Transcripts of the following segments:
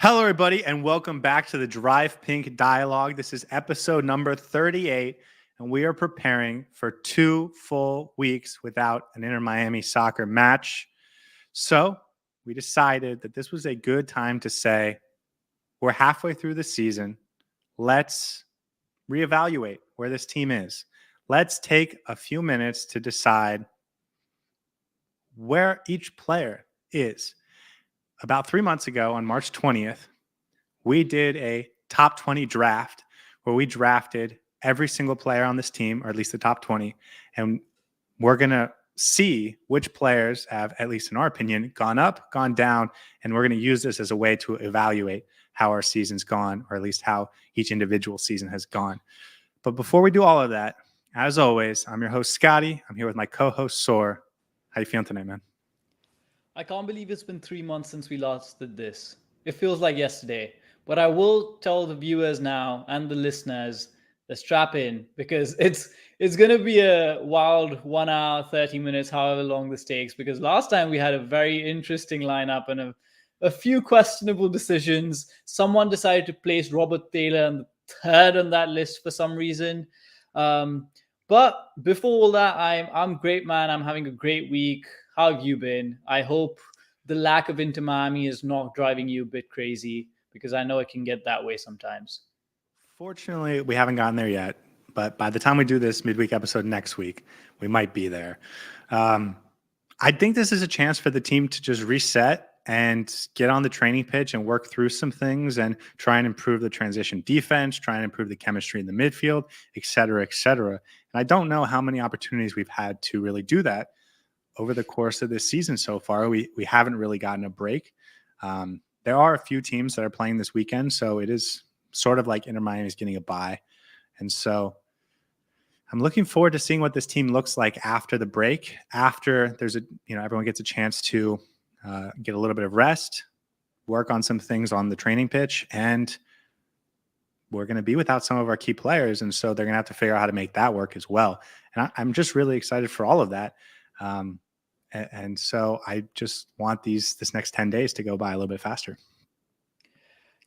Hello, everybody, and welcome back to the Drive Pink Dialogue. This is episode number 38, and we are preparing for 2 full weeks without an Inter Miami soccer match. So we decided that this was a good time to say, we're halfway through the season. Let's reevaluate where this team is. Let's take a few minutes to decide where each player is. About 3 months ago, on March 20th, we did a top 20 draft where we drafted every single player on this team, or at least the top 20. And we're going to see which players have, at least in our opinion, gone up, gone down. And we're going to use this as a way to evaluate how our season's gone, or at least how each individual season has gone. But before we do all of that, as always, I'm your host, Scotty. I'm here with my co-host, Saur. How you feeling tonight, man? I can't believe it's been 3 months since we last did this. It feels like yesterday. But I will tell the viewers now and the listeners to strap in because it's gonna be a wild 1 hour, 30 minutes, however long this takes. Because last time we had a very interesting lineup and a few questionable decisions. Someone decided to place Robert Taylor on the third on that list for some reason. But before all that, I'm great, man. I'm having a great week. How have you been? I hope the lack of Inter Miami is not driving you a bit crazy because I know it can get that way sometimes. Fortunately, we haven't gotten there yet, but by the time we do this midweek episode next week, we might be there. I think this is a chance for the team to just reset and get on the training pitch and work through some things and try and improve the transition defense, try and improve the chemistry in the midfield, et cetera, et cetera. And I don't know how many opportunities we've had to really do that over the course of this season so far. We haven't really gotten a break. There are a few teams that are playing this weekend, so it is sort of like Inter Miami is getting a bye. And so I'm looking forward to seeing what this team looks like after the break, after everyone gets a chance to get a little bit of rest, work on some things on the training pitch, and we're going to be without some of our key players. And so they're going to have to figure out how to make that work as well. And I'm just really excited for all of that. And so I just want this next 10 days to go by a little bit faster.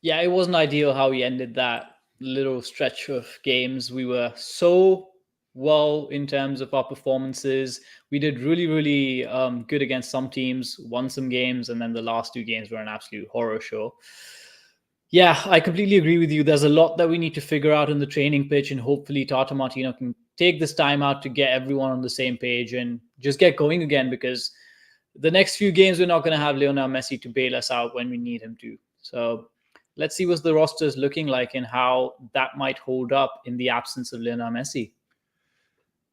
Yeah, it wasn't ideal how we ended that little stretch of games. We were so well in terms of our performances. We did really, really good against some teams, won some games, and then the last 2 games were an absolute horror show. Yeah, I completely agree with you. There's a lot that we need to figure out in the training pitch, and hopefully Tata Martino can take this time out to get everyone on the same page and just get going again, because the next few games we're not going to have Lionel Messi to bail us out when we need him to. So let's see what the roster is looking like and how that might hold up in the absence of Lionel Messi.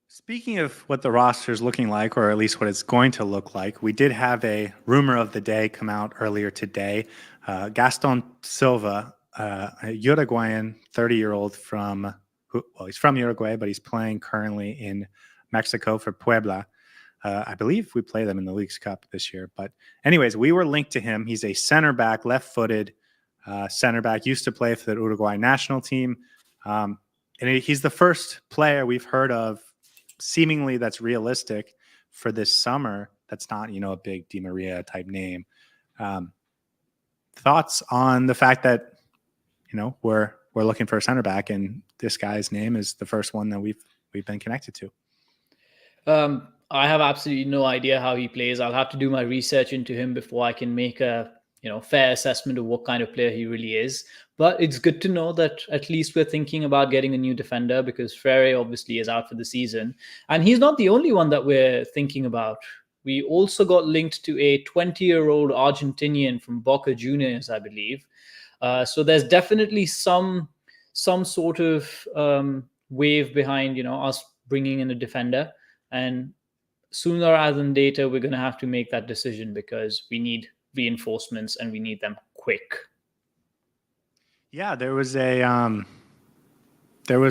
Speaking of what the roster is looking like, or at least what it's going to look like, we did have a rumor of the day come out earlier today. Gastón Silva, a Uruguayan 30-year-old he's from Uruguay, but he's playing currently in Mexico for Puebla. I believe we play them in the Leagues Cup this year. But anyways, we were linked to him. He's a center back, left-footed center back, used to play for the Uruguay national team. And he's the first player we've heard of seemingly that's realistic for this summer. That's not, a big Di Maria type name. Thoughts on the fact that, we're looking for a center back and this guy's name is the first one that we've been connected to? I have absolutely no idea how he plays. I'll have to do my research into him before I can make a fair assessment of what kind of player he really is. But it's good to know that at least we're thinking about getting a new defender, because Freire obviously is out for the season. And he's not the only one that we're thinking about. We also got linked to a 20-year-old Argentinian from Boca Juniors, I believe. So there's definitely some sort of wave behind, us bringing in a defender. And sooner rather than later, we're going to have to make that decision because we need reinforcements and we need them quick. Yeah, there was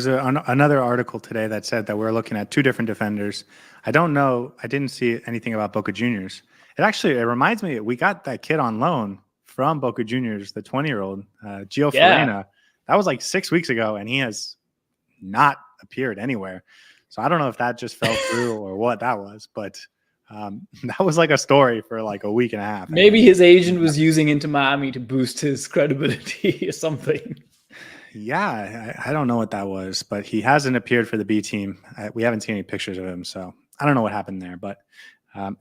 another article today that said that we're looking at 2 different defenders. I don't know. I didn't see anything about Boca Juniors. It reminds me, we got that kid on loan from Boca Juniors, the 20-year-old, Gio Farina. That was like 6 weeks ago, and he has not appeared anywhere. So I don't know if that just fell through or what that was, but That was like a story for like a week and a half. Maybe his agent was using Inter Miami to boost his credibility or something. Yeah, I don't know what that was, but he hasn't appeared for the B team. We haven't seen any pictures of him, so I don't know what happened there. But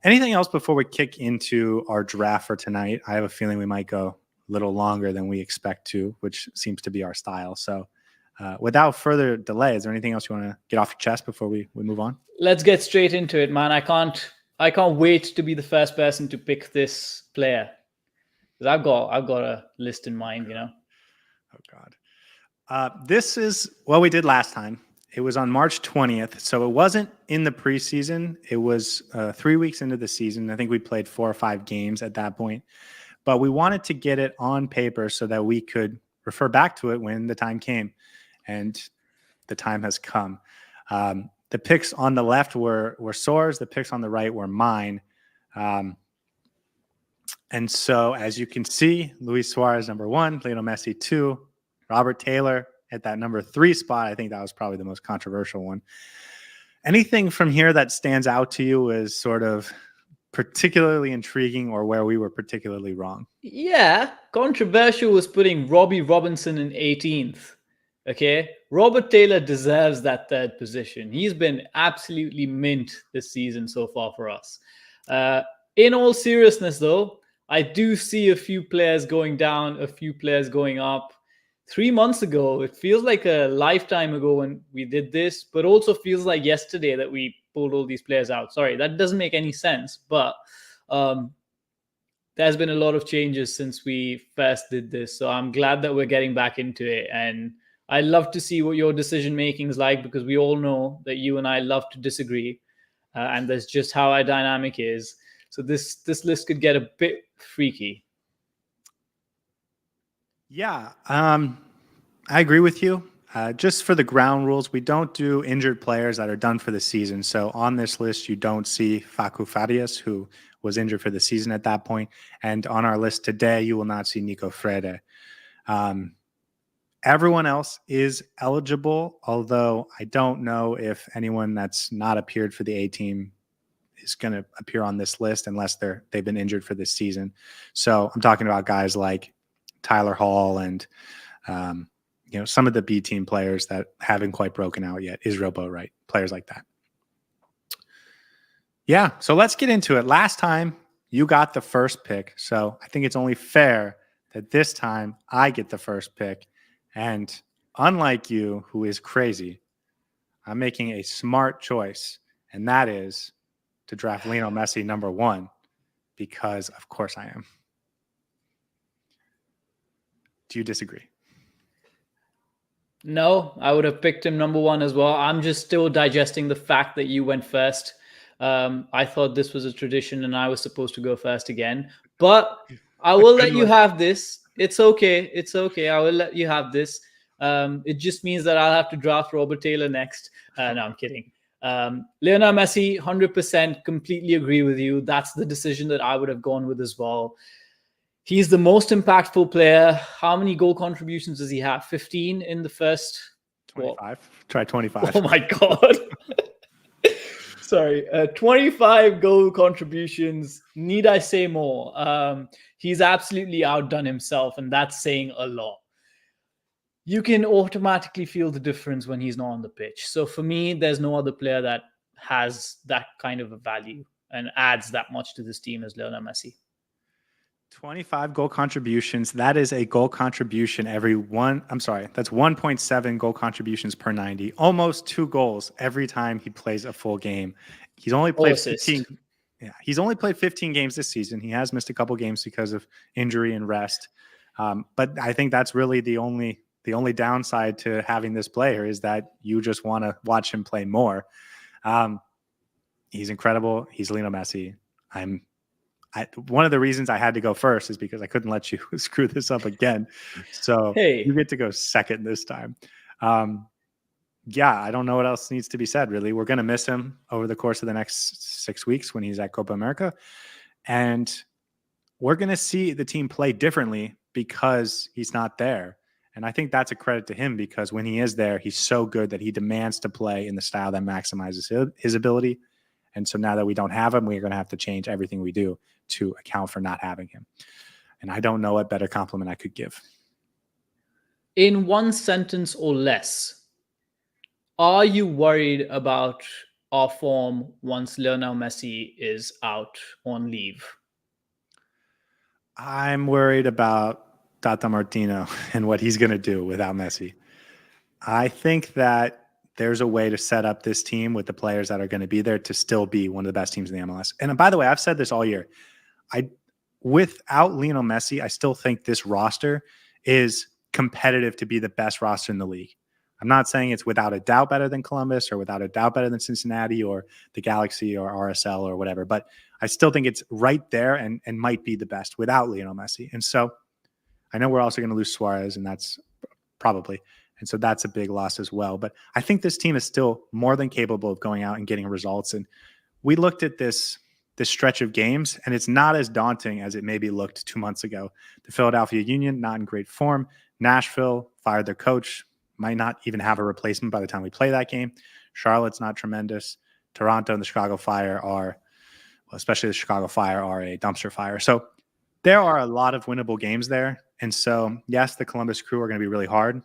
anything else before we kick into our draft for tonight? I have a feeling we might go a little longer than we expect to, which seems to be our style. So without further delay, is there anything else you want to get off your chest before we move on? Let's get straight into it, man. I can't wait to be the first person to pick this player. Because I've got a list in mind, you know. Oh God. This is what we did last time. It was on March 20th. So it wasn't in the preseason. It was 3 weeks into the season. I think we played 4 or 5 games at that point. But we wanted to get it on paper so that we could refer back to it when the time came. And the time has come. The picks on the left were Saur's. The picks on the right were mine. And so, as you can see, Luis Suarez, number 1, Lionel Messi, 2, Robert Taylor at that number 3 spot. I think that was probably the most controversial one. Anything from here that stands out to you as sort of particularly intriguing or where we were particularly wrong? Yeah, controversial was putting Robbie Robinson in 18th. Okay, Robert Taylor deserves that 3rd position. He's been absolutely mint this season so far for us. In all seriousness, though, I do see a few players going down, a few players going up. 3 months ago, it feels like a lifetime ago when we did this, but also feels like yesterday that we pulled all these players out. Sorry, that doesn't make any sense, but there's been a lot of changes since we first did this. So I'm glad that we're getting back into it. And I love to see what your decision making is like, because we all know that you and I love to disagree. And that's just how our dynamic is. So this list could get a bit freaky. Yeah, I agree with you. Just for the ground rules, we don't do injured players that are done for the season. So on this list, you don't see Facu Farias, who was injured for the season at that point. And on our list today, you will not see Nico Frede. Everyone else is eligible, although I don't know if anyone that's not appeared for the A team is going to appear on this list unless they've been injured for this season. So I'm talking about guys like Tyler Hall and some of the B team players that haven't quite broken out yet. Israel Boatwright, players like that. Yeah, so let's get into it. Last time you got the first pick, so I think it's only fair that this time I get the first pick. And unlike you, who is crazy, I'm making a smart choice, and that is to draft Lionel Messi number 1, because of course I am. Do you disagree? No, I would have picked him number 1 as well. I'm just still digesting the fact that you went first. I thought this was a tradition and I was supposed to go first again. But I will let you have this. It's okay. It's okay. I will let you have this. It just means that I'll have to draft Robert Taylor next. No, I'm kidding. Lionel Messi, 100% completely agree with you. That's the decision that I would have gone with as well. He's the most impactful player. How many goal contributions does he have? 15 in the first? 25. What? Try 25. Oh my God. Sorry. 25 goal contributions. Need I say more? He's absolutely outdone himself, and that's saying a lot. You can automatically feel the difference when he's not on the pitch. So for me, there's no other player that has that kind of a value and adds that much to this team as Lionel Messi. 25 goal contributions. That is a goal contribution every one. I'm sorry. That's 1.7 goal contributions per 90. Almost 2 goals every time he plays a full game. He's only played 15. Yeah, he's only played 15 games this season. He has missed a couple games because of injury and rest. But I think that's really the only downside to having this player is that you just want to watch him play more. He's incredible. He's Lionel Messi. One of the reasons I had to go first is because I couldn't let you screw this up again. So You get to go second this time. Yeah, I don't know what else needs to be said, really. We're going to miss him over the course of the next 6 weeks when he's at Copa America. And we're going to see the team play differently because he's not there. And I think that's a credit to him because when he is there, he's so good that he demands to play in the style that maximizes his ability. And so now that we don't have him, we're going to have to change everything we do to account for not having him. And I don't know what better compliment I could give. In one sentence or less, are you worried about our form once Lionel Messi is out on leave? I'm worried about Tata Martino and what he's going to do without Messi. I think that there's a way to set up this team with the players that are going to be there to still be one of the best teams in the MLS. And by the way, I've said this all year. Without Lionel Messi, I still think this roster is competitive to be the best roster in the league. I'm not saying it's without a doubt better than Columbus or without a doubt better than Cincinnati or the Galaxy or RSL or whatever, but I still think it's right there and might be the best without Lionel Messi. And so I know we're also going to lose Suarez, and that's probably, and so that's a big loss as well. But I think this team is still more than capable of going out and getting results. And we looked at this stretch of games, and it's not as daunting as it maybe looked 2 months ago. The Philadelphia Union, not in great form. Nashville fired their coach, might not even have a replacement by the time we play that game. Charlotte's not tremendous. Toronto and the Chicago Fire are, well, especially the Chicago Fire, are a dumpster fire. So there are a lot of winnable games there. And so, yes, the Columbus Crew are going to be really hard.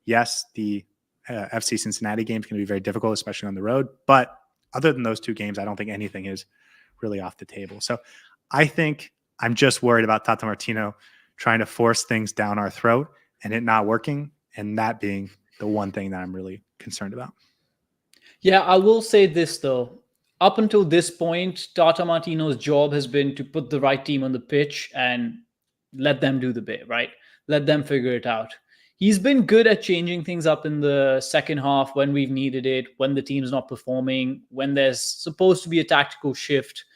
Yes, the FC Cincinnati game is going to be very difficult, especially on the road. But other than those two games, I don't think anything is really off the table. So I think I'm just worried about Tata Martino trying to force things down our throat and it not working, and that being the one thing that I'm really concerned about. Yeah, I will say this though. Up until this point, Tata Martino's job has been to put the right team on the pitch and let them do the bit, right? Let them figure it out. He's been good at changing things up in the second half when we've needed it, when the team's not performing, when there's supposed to be a tactical shift.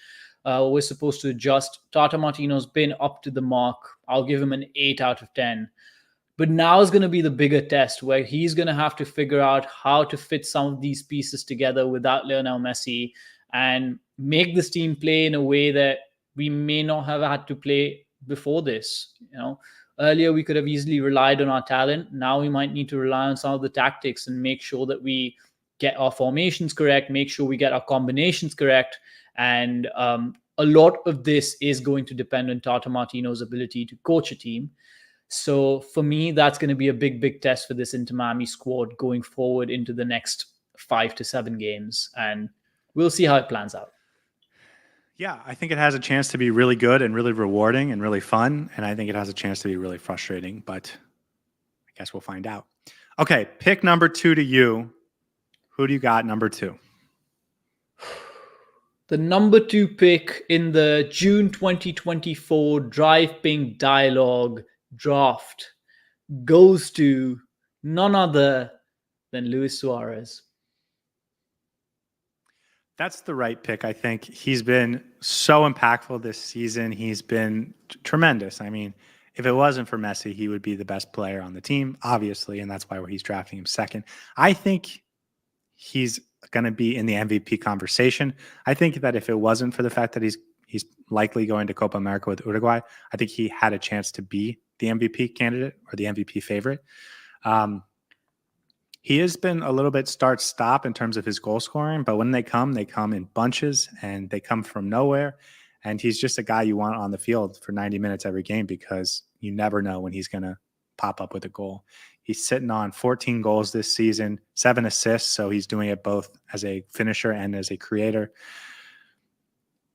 We're supposed to adjust. Tata Martino's been up to the mark. I'll give him an 8 out of 10. But now is going to be the bigger test where he's going to have to figure out how to fit some of these pieces together without Lionel Messi and make this team play in a way that we may not have had to play before this. Earlier we could have easily relied on our talent. Now we might need to rely on some of the tactics and make sure that we get our formations correct, make sure we get our combinations correct. And a lot of this is going to depend on Tata Martino's ability to coach a team. So for me, that's going to be a big, big test for this Inter Miami squad going forward into the next 5 to 7 games. And we'll see how it plans out. Yeah, I think it has a chance to be really good and really rewarding and really fun. And I think it has a chance to be really frustrating, but I guess we'll find out. Okay, pick number 2 to you. Who do you got number 2? The number 2 pick in the June 2024 Drive Pink Dialogue draft goes to none other than Luis Suarez. That's the right pick, I think. He's been so impactful this season. He's been tremendous. I mean, if it wasn't for Messi, he would be the best player on the team, obviously, and that's why he's drafting him second. I think he's going to be in the MVP conversation. I think that if it wasn't for the fact that he's likely going to Copa America with Uruguay, I think he had a chance to be the MVP candidate or the MVP favorite. He has been a little bit start-stop in terms of his goal scoring, but when they come in bunches and they come from nowhere. And he's just a guy you want on the field for 90 minutes every game because you never know when he's going to pop up with a goal. He's sitting on 14 goals this season, 7 assists, so he's doing it both as a finisher and as a creator.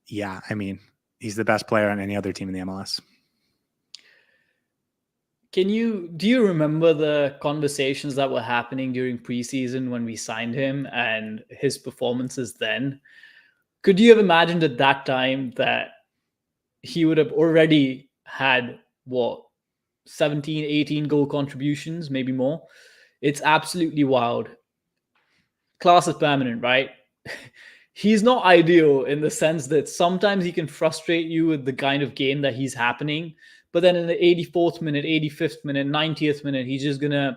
Yeah, I mean, he's the best player on any other team in the MLS. Do you remember the conversations that were happening during preseason when we signed him and his performances then? Could you have imagined at that time that he would have already had 17, 18 goal contributions, maybe more? It's absolutely wild. Class is permanent, right? He's not ideal in the sense that sometimes he can frustrate you with the kind of game that he's happening. But then in the 84th minute, 85th minute, 90th minute, he's just going to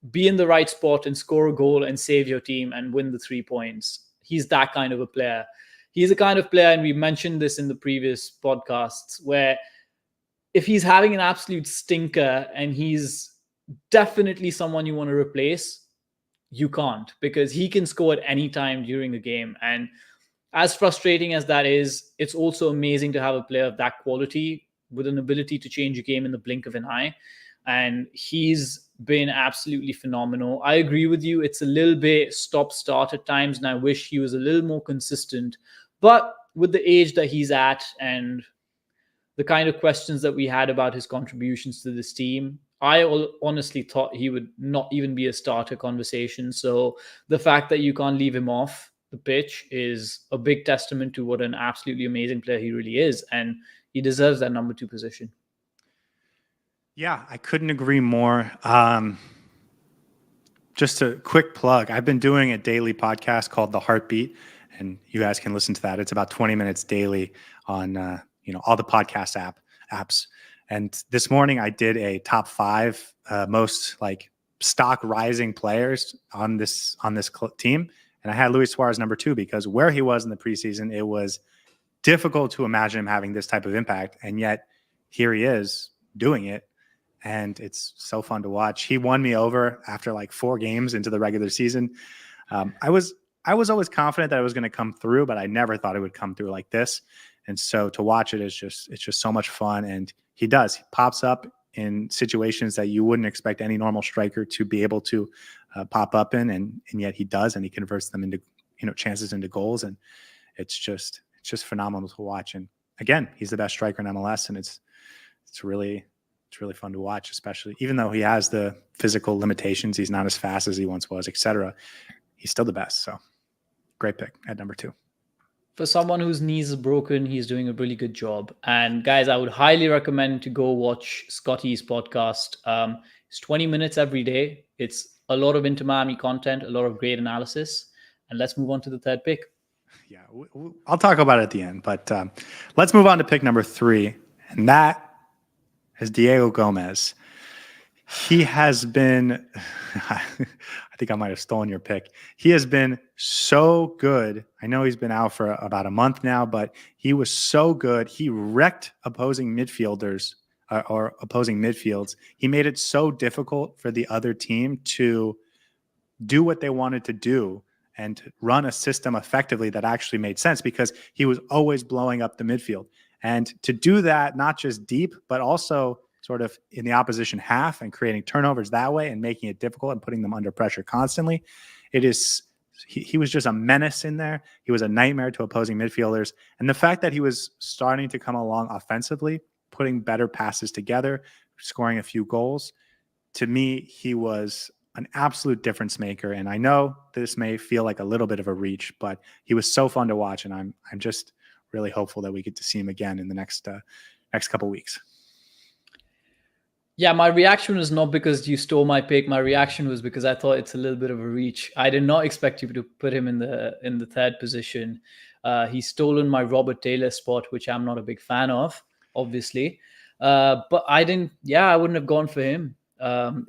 be in the right spot and score a goal and save your team and win the 3 points. He's that kind of a player. He's a kind of player, and we mentioned this in the previous podcasts, where if he's having an absolute stinker and he's definitely someone you want to replace, you can't, because he can score at any time during the game. And as frustrating as that is, it's also amazing to have a player of that quality with an ability to change a game in the blink of an eye. And he's been absolutely phenomenal. I agree with you. It's a little bit stop-start at times, and I wish he was a little more consistent. But with the age that he's at and the kind of questions that we had about his contributions to this team, I honestly thought he would not even be a starter conversation. So the fact that you can't leave him off the pitch is a big testament to what an absolutely amazing player he really is. And he deserves that number 2 position. Yeah, I couldn't agree more. Just a quick plug. I've been doing a daily podcast called The Heartbeat, and you guys can listen to that. It's about 20 minutes daily on all the podcast apps. And this morning I did a top 5 most like stock rising players on this team, and I had Luis Suarez number 2 because where he was in the preseason, it was difficult to imagine him having this type of impact, and yet here he is doing it. And it's so fun to watch. He won me over after like 4 games into the regular season. I was always confident that it was going to come through, but I never thought it would come through like this. And so to watch it is it's just so much fun. And he pops up in situations that you wouldn't expect any normal striker to be able to pop up in, and yet he does, and he converts them into chances into goals. And it's just phenomenal to watch. And again, he's the best striker in MLS, and it's really fun to watch, especially even though he has the physical limitations. He's not as fast as he once was, etc. He's still the best. So great pick at number 2. For someone whose knees is broken, he's doing a really good job. And guys, I would highly recommend to go watch Scotty's podcast. It's 20 minutes every day. It's a lot of Inter Miami content, a lot of great analysis. And let's move on to the 3rd pick. Yeah, I'll talk about it at the end, but let's move on to pick number 3. And that is Diego Gomez. He has been, I think I might have stolen your pick. He has been so good. I know he's been out for about a month now, but he was so good. He wrecked opposing midfielders or opposing midfields. He made it so difficult for the other team to do what they wanted to do and run a system effectively that actually made sense, because he was always blowing up the midfield. And to do that, not just deep, but also sort of in the opposition half and creating turnovers that way and making it difficult and putting them under pressure constantly. He was just a menace in there. He was a nightmare to opposing midfielders. And the fact that he was starting to come along offensively, putting better passes together, scoring a few goals, to me, he was an absolute difference maker. And I know this may feel like a little bit of a reach, but he was so fun to watch. And I'm just really hopeful that we get to see him again in the next couple weeks. Yeah, my reaction was not because you stole my pick. My reaction was because I thought it's a little bit of a reach. I did not expect you to put him in the 3rd position. He's stolen my Robert Taylor spot, which I'm not a big fan of, obviously. But I wouldn't have gone for him.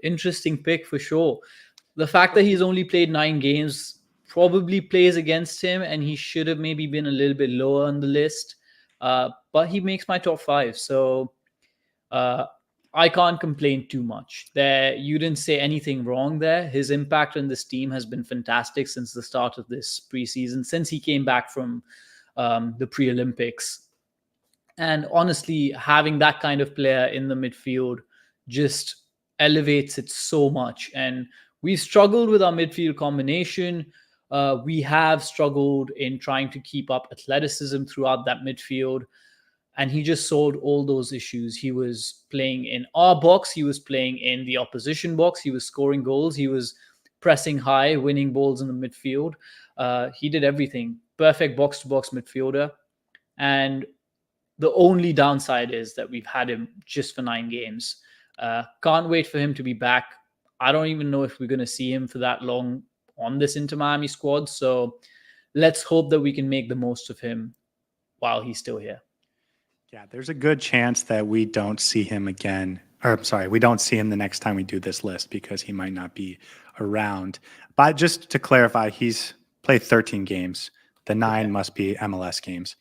Interesting pick for sure. The fact that he's only played 9 games probably plays against him, and he should have maybe been a little bit lower on the list. But he makes my top 5. So I can't complain too much. You didn't say anything wrong there. His impact on this team has been fantastic since the start of this preseason, since he came back from the pre-Olympics. And honestly, having that kind of player in the midfield just elevates it so much. And we've struggled with our midfield combination. We have struggled in trying to keep up athleticism throughout that midfield. And he just solved all those issues. He was playing in our box. He was playing in the opposition box. He was scoring goals. He was pressing high, winning balls in the midfield. He did everything. Perfect box-to-box midfielder. And the only downside is that we've had him just for 9 games. Can't wait for him to be back. I don't even know if we're going to see him for that long on this Inter Miami squad. So let's hope that we can make the most of him while he's still here. Yeah, there's a good chance that we don't see him again. We don't see him the next time we do this list because he might not be around. But just to clarify, he's played 13 games. The 9 must be MLS games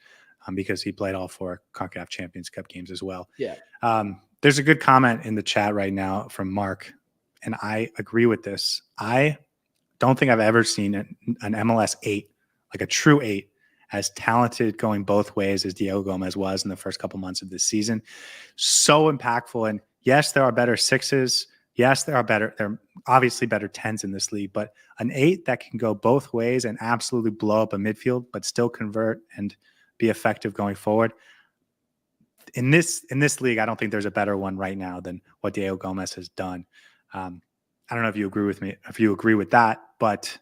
because he played all 4 CONCACAF Champions Cup games as well. Yeah. There's a good comment in the chat right now from Mark, and I agree with this. I don't think I've ever seen an MLS 8, like a true 8, as talented going both ways as Diego Gomez was in the first couple months of this season. So impactful. And yes, there are better 6s. Yes, there are obviously better 10s in this league, but an 8 that can go both ways and absolutely blow up a midfield, but still convert and be effective going forward. In this league, I don't think there's a better one right now than what Diego Gomez has done. I don't know if you agree with me, if you agree with that, but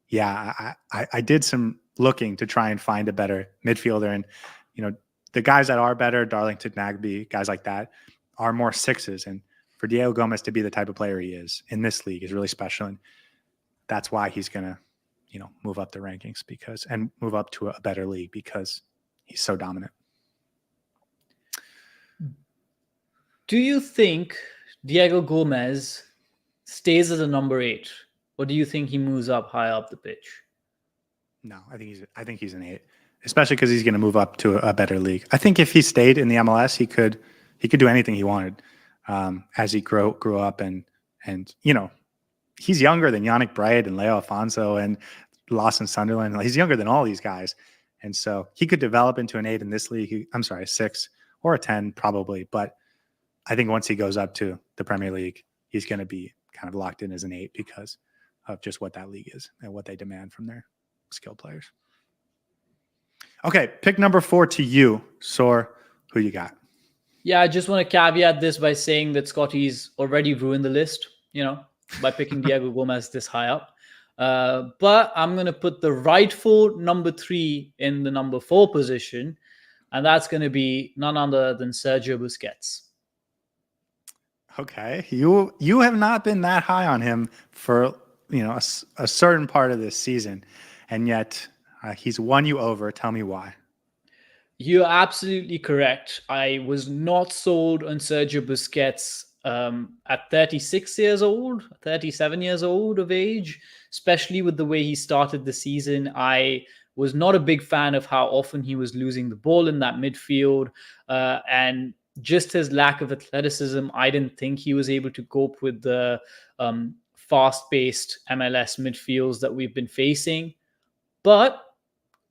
yeah, I did some looking to try and find a better midfielder. And, the guys that are better, Darlington Nagby, guys like that, are more 6s. And for Diego Gomez to be the type of player he is in this league is really special. And that's why he's going to, move up the rankings and move up to a better league because he's so dominant. Do you think Diego Gomez stays as a number 8, or do you think he moves up high up the pitch? No, I think he's an 8, especially because he's going to move up to a better league. I think if he stayed in the MLS, he could do anything he wanted as he grew up and he's younger than Yannick Bright and Leo Afonso and Lawson Sunderland. He's younger than all these guys, and so he could develop into an 8 in this league. I'm sorry, a 6 or a 10 probably, but I think once he goes up to the Premier League, he's going to be kind of locked in as an 8 because of just what that league is and what they demand from their skilled players. Okay, pick number 4 to you, Saur. Who you got? Yeah, I just want to caveat this by saying that Scotty's already ruined the list, by picking Diego Gomez this high up. But I'm going to put the rightful number 3 in the number 4 position, and that's going to be none other than Sergio Busquets. Okay, you have not been that high on him for a certain part of this season, and yet he's won you over. Tell me why. You're absolutely correct. I was not sold on Sergio Busquets at 36 years old, 37 years old of age, especially with the way he started the season. I was not a big fan of how often he was losing the ball in that midfield, and just his lack of athleticism. I didn't think he was able to cope with the fast-paced MLS midfields that we've been facing. But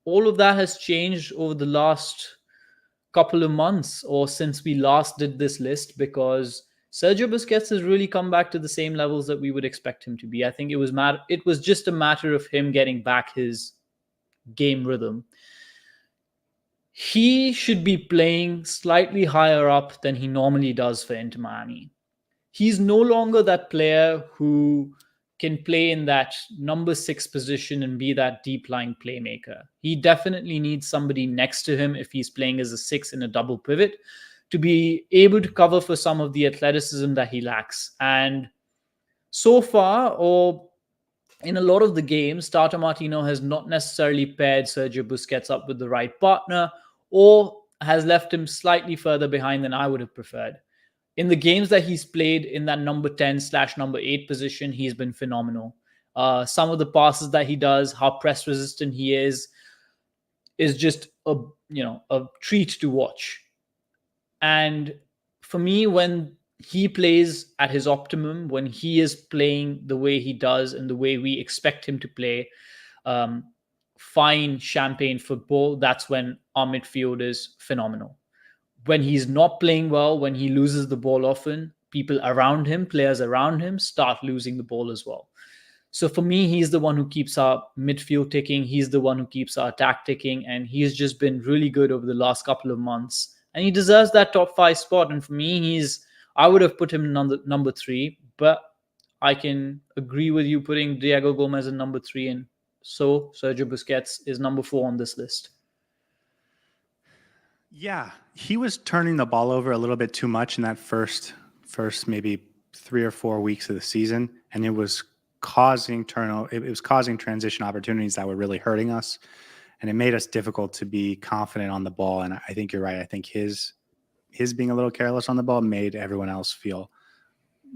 all of that has changed over the last couple of months or since we last did this list, because Sergio Busquets has really come back to the same levels that we would expect him to be. I think it was just a matter of him getting back his game rhythm. He should be playing slightly higher up than he normally does for Inter Miami. He's no longer that player who can play in that number 6 position and be that deep line playmaker. He definitely needs somebody next to him if he's playing as a 6 in a double pivot to be able to cover for some of the athleticism that he lacks. And so far, or in a lot of the games, Tata Martino has not necessarily paired Sergio Busquets up with the right partner, or has left him slightly further behind than I would have preferred. In the games that he's played in that number 10/number 8 position, he's been phenomenal. Some of the passes that he does, how press resistant he is just a treat to watch. And for me, when he plays at his optimum, when he is playing the way he does and the way we expect him to play, fine champagne football, that's when our midfield is phenomenal. When he's not playing well, when he loses the ball often, people around him, players around him, start losing the ball as well. So for me, he's the one who keeps our midfield ticking. He's the one who keeps our attack ticking. And he's just been really good over the last couple of months. And he deserves that top 5 spot. And for me, I would have put him number 3. But I can agree with you putting Diego Gomez in number 3. And so Sergio Busquets is number 4 on this list. Yeah, he was turning the ball over a little bit too much in that first maybe 3 or 4 weeks of the season, and it was causing turnover. It was causing transition opportunities that were really hurting us, and it made us difficult to be confident on the ball. And I think you're right. I think his being a little careless on the ball made everyone else feel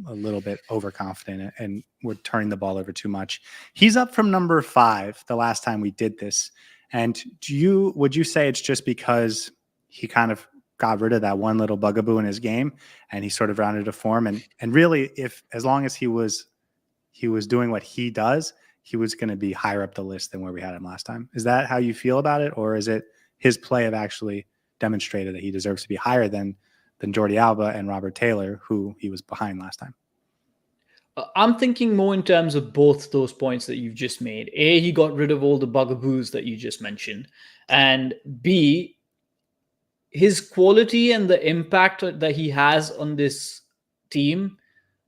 a little bit overconfident, and we're turning the ball over too much. He's up from number 5 the last time we did this. And would you say it's just because he kind of got rid of that one little bugaboo in his game and he sort of rounded to form? And really, as long as he was doing what he does, he was going to be higher up the list than where we had him last time. Is that how you feel about it? Or is it his play have actually demonstrated that he deserves to be higher than Jordi Alba and Robert Taylor, who he was behind last time? I'm thinking more in terms of both those points that you've just made. A, he got rid of all the bugaboos that you just mentioned. And B, his quality and the impact that he has on this team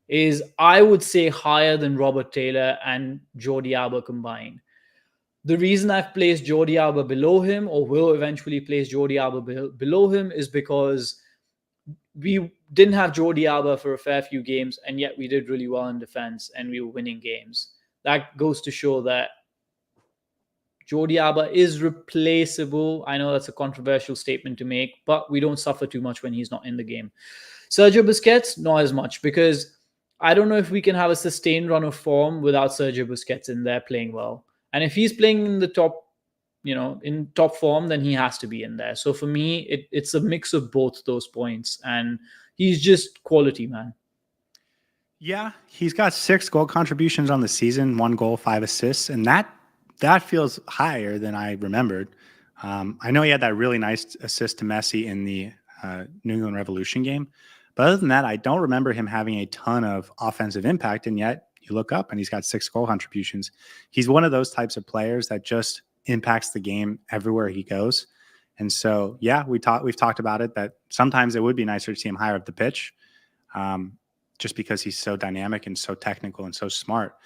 is, I would say, higher than Robert Taylor and Jordi Alba combined. The reason I've placed Jordi Alba below him, or will eventually place Jordi Alba below him, is because we didn't have Jordi Alba for a fair few games, and yet we did really well in defense and we were winning games. That goes to show that Jordi Alba is replaceable. I know that's a controversial statement to make, but we don't suffer too much when he's not in the game. Sergio Busquets, not as much, because I don't know if we can have a sustained run of form without Sergio Busquets in there playing well. And if he's playing in the top, in top form, then he has to be in there. So for me, it's a mix of both those points, and he's just quality, man. Yeah, he's got 6 goal contributions on the season, 1 goal, 5 assists, and that feels higher than I remembered. I know he had that really nice assist to Messi in the New England Revolution game, but other than that, I don't remember him having a ton of offensive impact, and yet you look up and he's got 6 goal contributions. He's one of those types of players that just impacts the game everywhere he goes. And so, yeah, we've talked about it, that sometimes it would be nicer to see him higher up the pitch, just because he's so dynamic and so technical and so smart.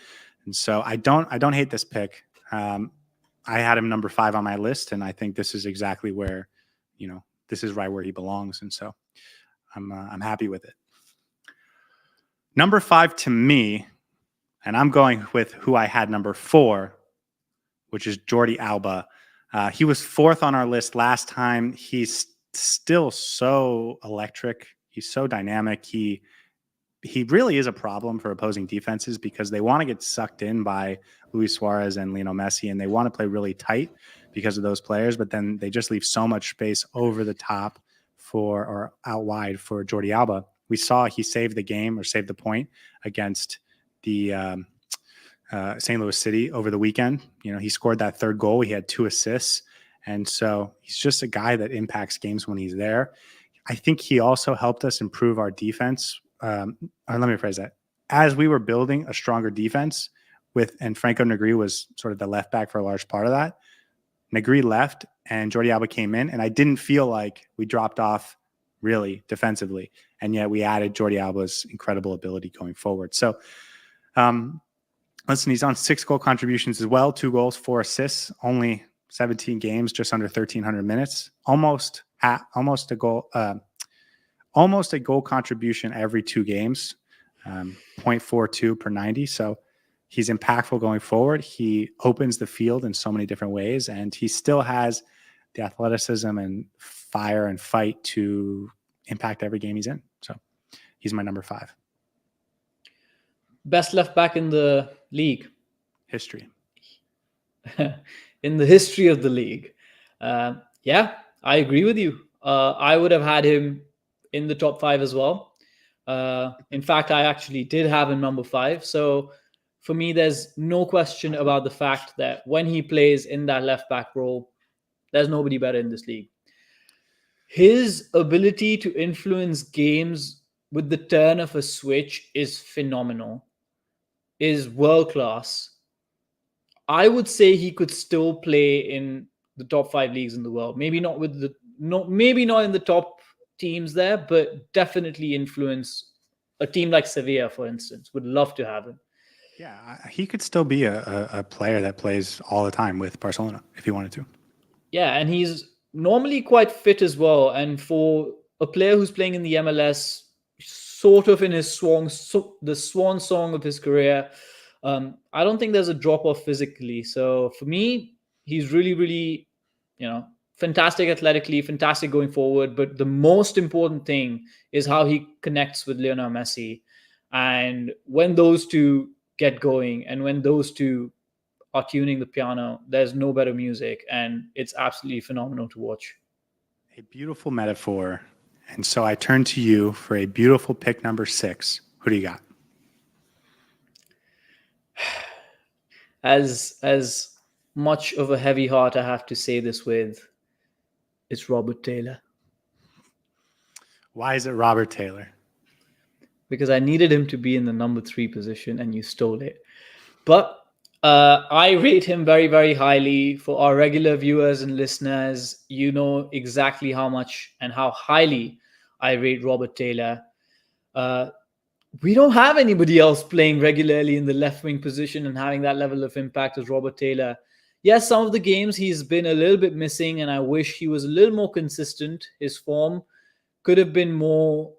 And so I don't hate this pick. I had him number 5 on my list, and I think this is exactly where, this is right where he belongs. And so I'm happy with it. Number 5 to me, and I'm going with who I had number 4, which is Jordi Alba. He was 4th on our list last time. He's still so electric. He's so dynamic. He really is a problem for opposing defenses because they want to get sucked in by Luis Suarez and Lionel Messi, and they want to play really tight because of those players, but then they just leave so much space over the top or out wide for Jordi Alba. We saw he saved the game, or saved the point, against the St. Louis City over the weekend. He scored that 3rd goal. He had 2 assists. And so he's just a guy that impacts games when he's there. I think he also helped us improve our defense. Let me rephrase that. As we were building a stronger defense and Franco Negri was sort of the left back for a large part of that, Negri left and Jordi Alba came in, and I didn't feel like we dropped off really defensively. And yet we added Jordi Alba's incredible ability going forward. So, listen, he's on 6 goal contributions as well, 2 goals, 4 assists, only 17 games, just under 1,300 minutes, almost a goal contribution every 2 games, 0.42 per 90. So he's impactful going forward. He opens the field in so many different ways, and he still has the athleticism and fire and fight to impact every game he's in. So he's my number 5. Best left back in the league. History. In the history of the league. Yeah, I agree with you. I would have had him in the top 5 as well. In fact, I actually did have him number 5. So for me, there's no question about the fact that when he plays in that left back role, there's nobody better in this league. His ability to influence games with the turn of a switch is phenomenal, is world class. I would say he could still play in the top 5 leagues in the world. Maybe not maybe not in the top teams there, but definitely influence a team like Sevilla, for instance. Would love to have him. Yeah, he could still be a player that plays all the time with Barcelona if he wanted to. Yeah, and he's normally quite fit as well. And for a player who's playing in the MLS, sort of in his the swan song of his career, I don't think there's a drop off physically. So for me, he's really, really, fantastic athletically, fantastic going forward. But the most important thing is how he connects with Lionel Messi. And when those two get going, and when those two are tuning the piano, there's no better music, and it's absolutely phenomenal to watch. A beautiful metaphor. And so I turn to you for a beautiful pick number 6. Who do you got? as much of a heavy heart I have to say this with, it's Robert Taylor. Why is it Robert Taylor? Because I needed him to be in the number 3 position and you stole it. But I rate him very, very highly. For our regular viewers and listeners, you know exactly how much and how highly I rate Robert Taylor. We don't have anybody else playing regularly in the left wing position and having that level of impact as Robert Taylor. Yes, some of the games he's been a little bit missing, and I wish he was a little more consistent. His form could have been more,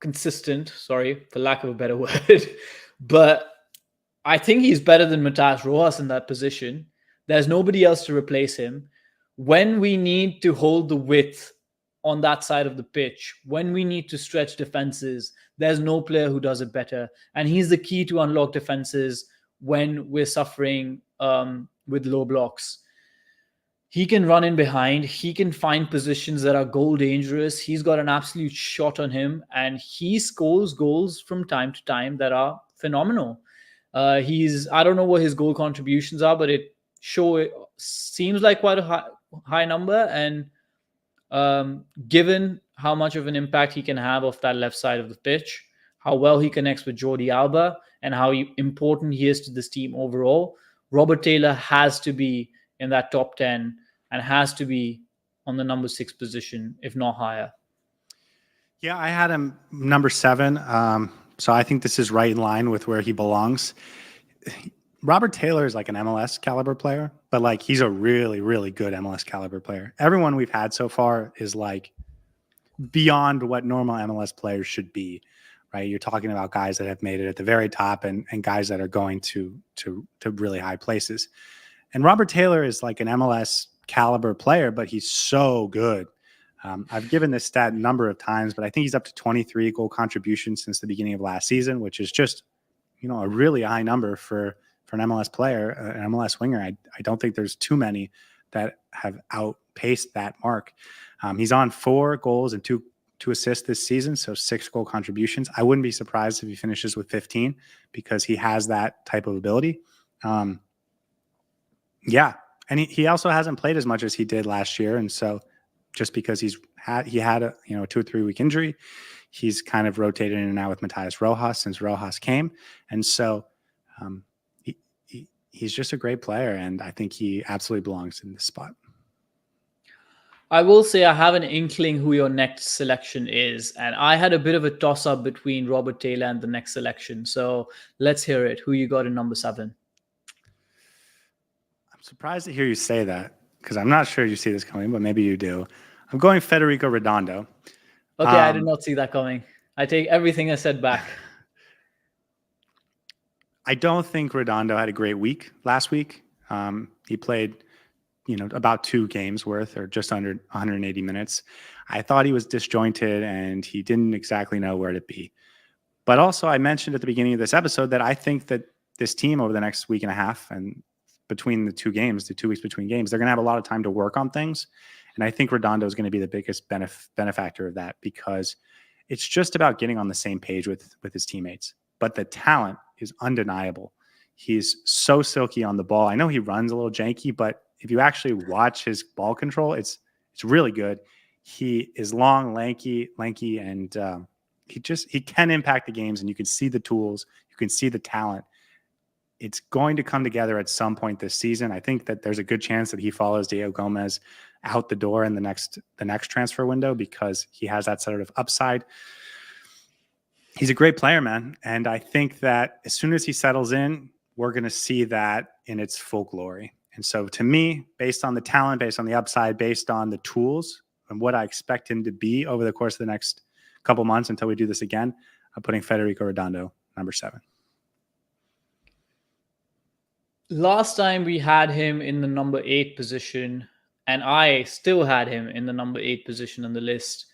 consistent. Sorry, for lack of a better word. But I think he's better than Matthias Rojas in that position. There's nobody else to replace him. When we need to hold the width on that side of the pitch, when we need to stretch defenses, there's no player who does it better. And he's the key to unlock defenses when we're suffering with low blocks. He can run in behind. He can find positions that are goal dangerous. He's got an absolute shot on him, and he scores goals from time to time that are phenomenal. I don't know what his goal contributions are, but it seems like quite a high number. And given how much of an impact he can have off that left side of the pitch, how well he connects with Jordi Alba, and how important he is to this team overall, Robert Taylor has to be in that top 10 and has to be on the number 6 position, if not higher. Yeah, I had him number 7. So I think this is right in line with where he belongs. Robert Taylor is like an MLS caliber player, but like he's a really, really good MLS caliber player. Everyone we've had so far is like beyond what normal MLS players should be, right? You're talking about guys that have made it at the very top and guys that are going to really high places. And Robert Taylor is like an MLS caliber player, but he's so good. I've given this stat a number of times, but I think he's up to 23 goal contributions since the beginning of last season, which is just, a really high number for an MLS player, an MLS winger. I don't think there's too many that have outpaced that mark. He's on 4 goals and 2 assists this season, so 6 goal contributions. I wouldn't be surprised if he finishes with 15 because he has that type of ability. Yeah, and he also hasn't played as much as he did last year, and so just because he had a 2 or 3 week injury, he's kind of rotated in and out with Matthias Rojas since Rojas came, and so he's just a great player, and I think he absolutely belongs in this spot. I will say I have an inkling who your next selection is, and I had a bit of a toss-up between Robert Taylor and the next selection. So let's hear it. Who you got in number 7? I'm surprised to hear you say that because I'm not sure you see this coming, but maybe you do. I'm going Federico Redondo. Okay, I did not see that coming. I take everything I said back. I don't think Redondo had a great week last week. He played, about 2 games worth or just under 180 minutes. I thought he was disjointed and he didn't exactly know where to be. But also I mentioned at the beginning of this episode that I think that this team over the next week and a half and between the 2 games, the 2 weeks between games, they're going to have a lot of time to work on things. And I think Redondo is going to be the biggest benefactor of that because it's just about getting on the same page with his teammates. But the talent is undeniable. He's so silky on the ball. I know he runs a little janky, but if you actually watch his ball control, it's really good. He is long, lanky, and he can impact the games, and you can see the tools, you can see the talent. It's going to come together at some point this season. I think that there's a good chance that he follows Diego Gomez out the door in the next transfer window because he has that sort of upside. He's a great player, man. And I think that as soon as he settles in, we're going to see that in its full glory. And so to me, based on the talent, based on the upside, based on the tools and what I expect him to be over the course of the next couple months until we do this again, I'm putting Federico Redondo number 7. Last time we had him in the number 8 position, and I still had him in the number 8 position on the list.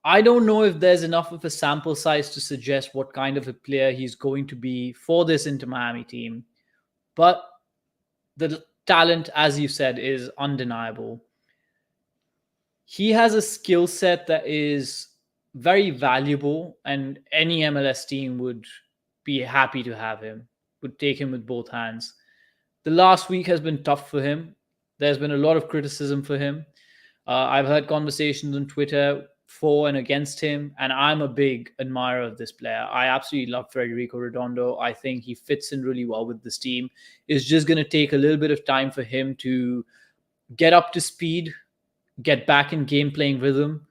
I don't know if there's enough of a sample size to suggest what kind of a player he's going to be for this Inter Miami team. But the talent, as you said, is undeniable. He has a skill set that is very valuable, and any MLS team would be happy to have him, would take him with both hands. The last week has been tough for him. There's been a lot of criticism for him. I've heard conversations on Twitter for and against him, and I'm a big admirer of this player. I absolutely love Federico Redondo. I think he fits in really well with this team. It's just going to take a little bit of time for him to get up to speed, get back in game playing rhythm,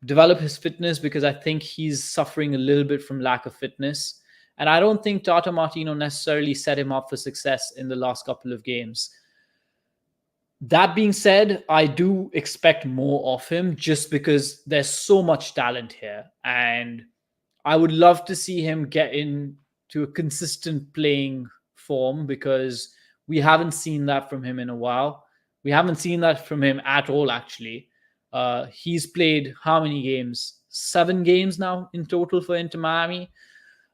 develop his fitness, because I think he's suffering a little bit from lack of fitness. And I don't think Tata Martino necessarily set him up for success in the last couple of games. That being said, I do expect more of him just because there's so much talent here. And I would love to see him get into a consistent playing form, because we haven't seen that from him in a while. We haven't seen that from him at all, actually. He's played how many games? 7 games now in total for Inter Miami.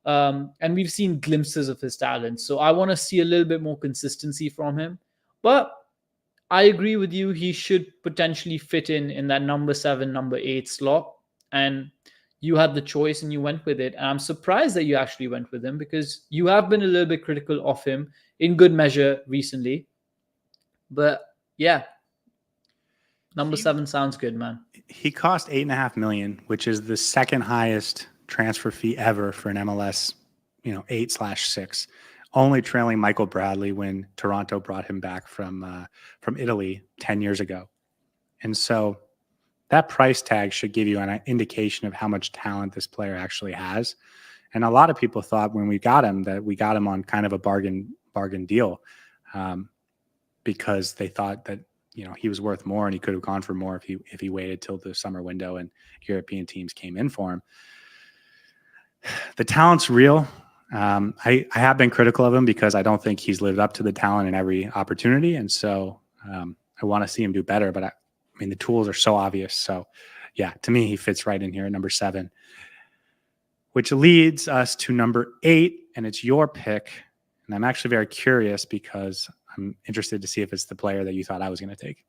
And we've seen glimpses of his talent. So I want to see a little bit more consistency from him. But I agree with you. He should potentially fit in that number 7, number 8 slot. And you had the choice and you went with it. And I'm surprised that you actually went with him, because you have been a little bit critical of him in good measure recently. But yeah, number 7 sounds good, man. He cost $8.5 million, which is the second highest transfer fee ever for an MLS, 8/6, only trailing Michael Bradley when Toronto brought him back from Italy 10 years ago. And so that price tag should give you an indication of how much talent this player actually has. And a lot of people thought when we got him that we got him on kind of a bargain deal, because they thought that he was worth more and he could have gone for more if he waited till the summer window and European teams came in for him. The talent's real. I have been critical of him because I don't think he's lived up to the talent in every opportunity. And so I want to see him do better, but the tools are so obvious. So yeah, to me, he fits right in here at number 7, which leads us to number 8, and it's your pick. And I'm actually very curious because I'm interested to see if it's the player that you thought I was going to take.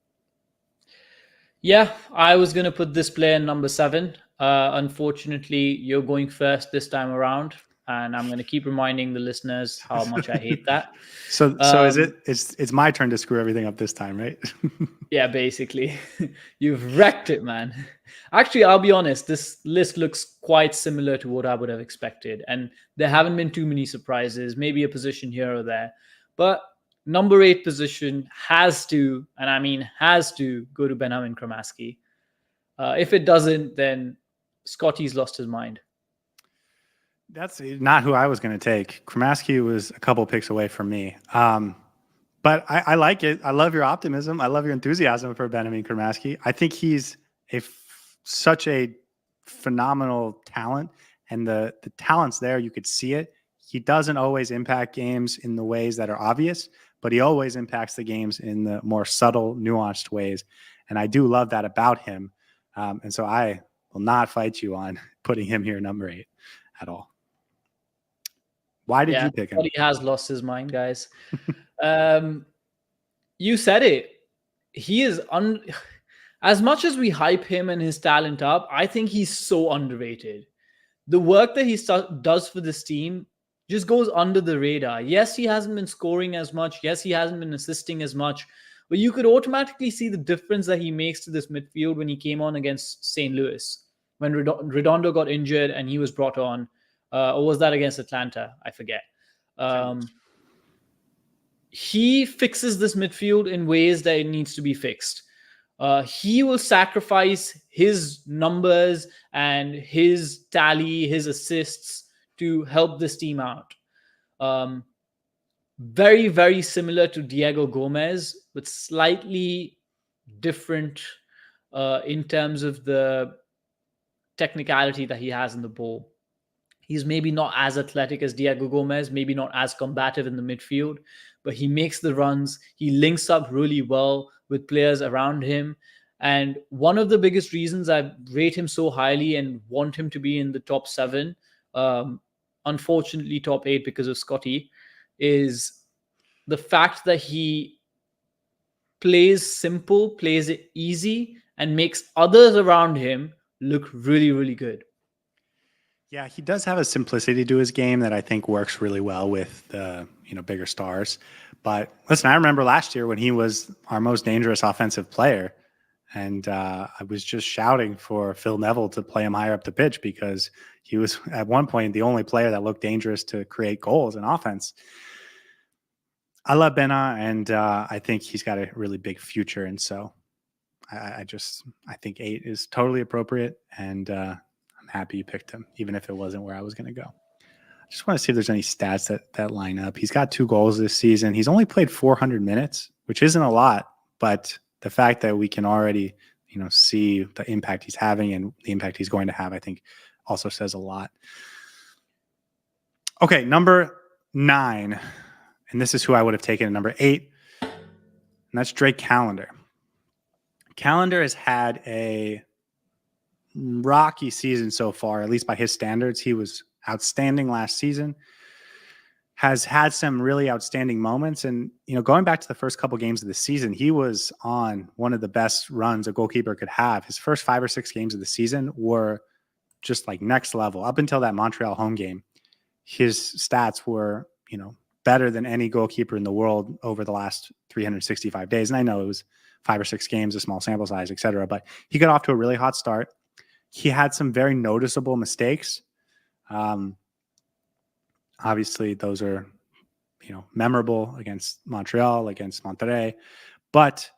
Yeah, I was going to put this player in number 7. Unfortunately, you're going first this time around, and I'm going to keep reminding the listeners how much I hate that. So it's my turn to screw everything up this time, right? Yeah, basically. You've wrecked it, man. Actually, I'll be honest, this list looks quite similar to what I would have expected, and there haven't been too many surprises, maybe a position here or there. But number 8 position has to go to Benjamin Kramaski. If it doesn't, then Scotty's lost his mind. That's not who I was going to take. Kramaski was a couple picks away from me. But I like it. I love your optimism. I love your enthusiasm for Benjamin Kramaski. I think he's such a phenomenal talent, and the talent's there. You could see it. He doesn't always impact games in the ways that are obvious, but he always impacts the games in the more subtle, nuanced ways. And I do love that about him. And so I will not fight you on putting him here number 8 at all. Why did you pick him? He has lost his mind, guys. You said it. He is as much as we hype him and his talent up, I think he's so underrated. The work that he does for this team just goes under the radar. Yes, he hasn't been scoring as much. Yes, he hasn't been assisting as much. But you could automatically see the difference that he makes to this midfield when he came on against St. Louis, when Redondo got injured and he was brought on. Or was that against Atlanta? I forget. He fixes this midfield in ways that it needs to be fixed. He will sacrifice his numbers and his tally, his assists to help this team out. Very, very similar to Diego Gomez, but slightly different in terms of the technicality that he has in the ball. He's maybe not as athletic as Diego Gomez, maybe not as combative in the midfield, but he makes the runs. He links up really well with players around him. And one of the biggest reasons I rate him so highly and want him to be in the top 7, unfortunately top 8 because of Scotty, is the fact that he plays simple, plays it easy, and makes others around him look really, really good. Yeah, he does have a simplicity to his game that I think works really well with the bigger stars. But listen, I remember last year when he was our most dangerous offensive player, and I was just shouting for Phil Neville to play him higher up the pitch because he was at one point the only player that looked dangerous to create goals in offense. I love Benna, and I think he's got a really big future, and so I think 8 is totally appropriate, and I'm happy you picked him, even if it wasn't where I was going to go. I just want to see if there's any stats that line up. He's got 2 goals this season. He's only played 400 minutes, which isn't a lot, but the fact that we can already, see the impact he's having and the impact he's going to have, I think also says a lot. Okay, number 9, and this is who I would have taken at number 8, and that's Drake Callender. Callender has had a rocky season so far, at least by his standards. He was outstanding last season, has had some really outstanding moments. And, going back to the first couple games of the season, he was on one of the best runs a goalkeeper could have. His first 5 or 6 games of the season were just like next level. Up until that Montreal home game, his stats were, better than any goalkeeper in the world over the last 365 days. And I know it was 5 or 6 games, a small sample size, et cetera, but he got off to a really hot start. He had some very noticeable mistakes. Obviously, those are, memorable against Montreal, against Monterrey, but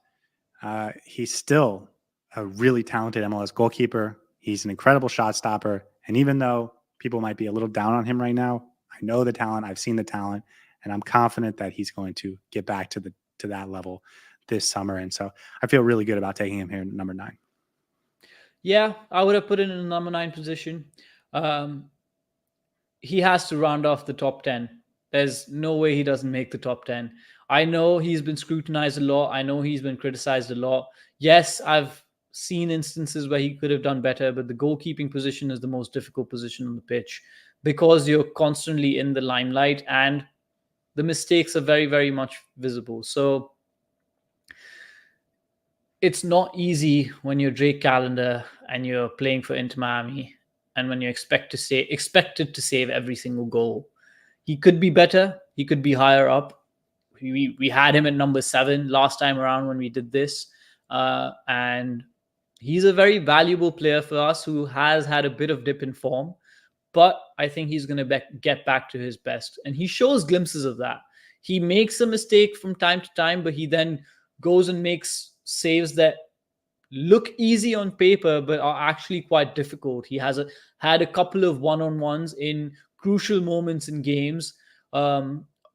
he's still a really talented MLS goalkeeper. He's an incredible shot stopper. And even though people might be a little down on him right now, I know the talent, I've seen the talent, and I'm confident that he's going to get back to that level this summer. And so I feel really good about taking him here at number 9. Yeah, I would have put him in the number 9 position. He has to round off the top 10. There's no way he doesn't make the top 10. I know he's been scrutinized a lot. I know he's been criticized a lot. Yes, I've seen instances where he could have done better, but the goalkeeping position is the most difficult position on the pitch because you're constantly in the limelight and the mistakes are very, very much visible. So it's not easy when you're Drake Callender and you're playing for Inter Miami and when you're expected to save every single goal. He could be better. He could be higher up. We had him at number 7 last time around when we did this. And he's a very valuable player for us who has had a bit of dip in form. But I think he's going to get back to his best. And he shows glimpses of that. He makes a mistake from time to time, but he then goes and makes saves that look easy on paper, but are actually quite difficult. He has had a couple of one-on-ones in crucial moments in games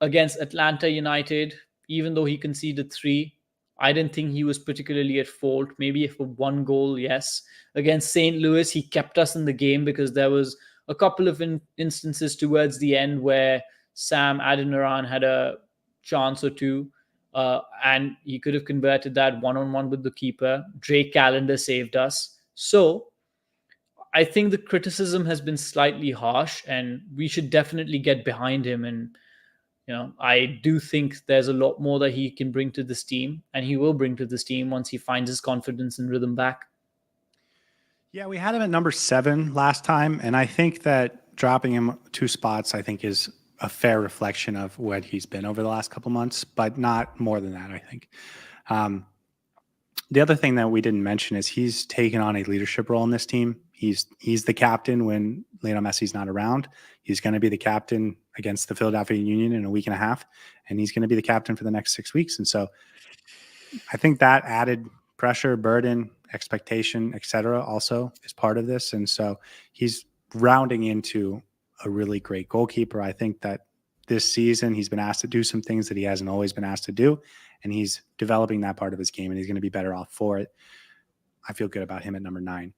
against Atlanta United, even though he conceded 3. I didn't think he was particularly at fault. Maybe for 1 goal, yes. Against St. Louis, he kept us in the game because there was a couple of instances towards the end where Sam Adeniran had a chance or two, and he could have converted that one-on-one with the keeper. Drake Callender saved us. So I think the criticism has been slightly harsh, and we should definitely get behind him. And I do think there's a lot more that he can bring to this team, and he will bring to this team once he finds his confidence and rhythm back. Yeah, we had him at number 7 last time, and I think that dropping him 2 spots, I think, is a fair reflection of what he's been over the last couple months, but not more than that, I think. The other thing that we didn't mention is he's taken on a leadership role in this team. He's the captain when Lionel Messi's not around. He's going to be the captain against the Philadelphia Union in a week and a half, and he's going to be the captain for the next 6 weeks. And so I think that added pressure, burden, expectation, etc., also is part of this. And so he's rounding into a really great goalkeeper. I think that this season he's been asked to do some things that he hasn't always been asked to do, and he's developing that part of his game, and he's going to be better off for it. I feel good about him at number 9.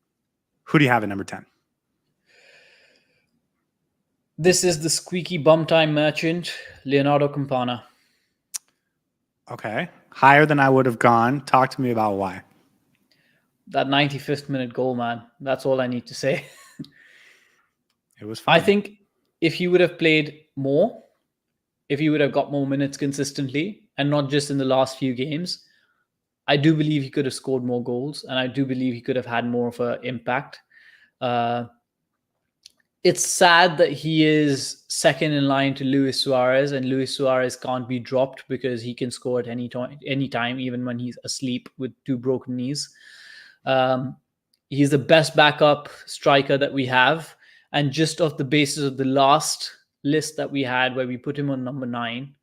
Who do you have at number 10? This is the squeaky bum time merchant, Leonardo Campana. Okay. Higher than I would have gone. Talk to me about why. That 95th minute goal, man. That's all I need to say. It was fun. I think if he would have played more, if he would have got more minutes consistently, and not just in the last few games, I do believe he could have scored more goals, and I do believe he could have had more of an impact. it's sad that he is second in line to Luis Suarez, and Luis Suarez can't be dropped because he can score at any time, even when he's asleep with 2 broken knees. He's the best backup striker that we have. And just off the basis of the last list that we had, where we put him on number 9,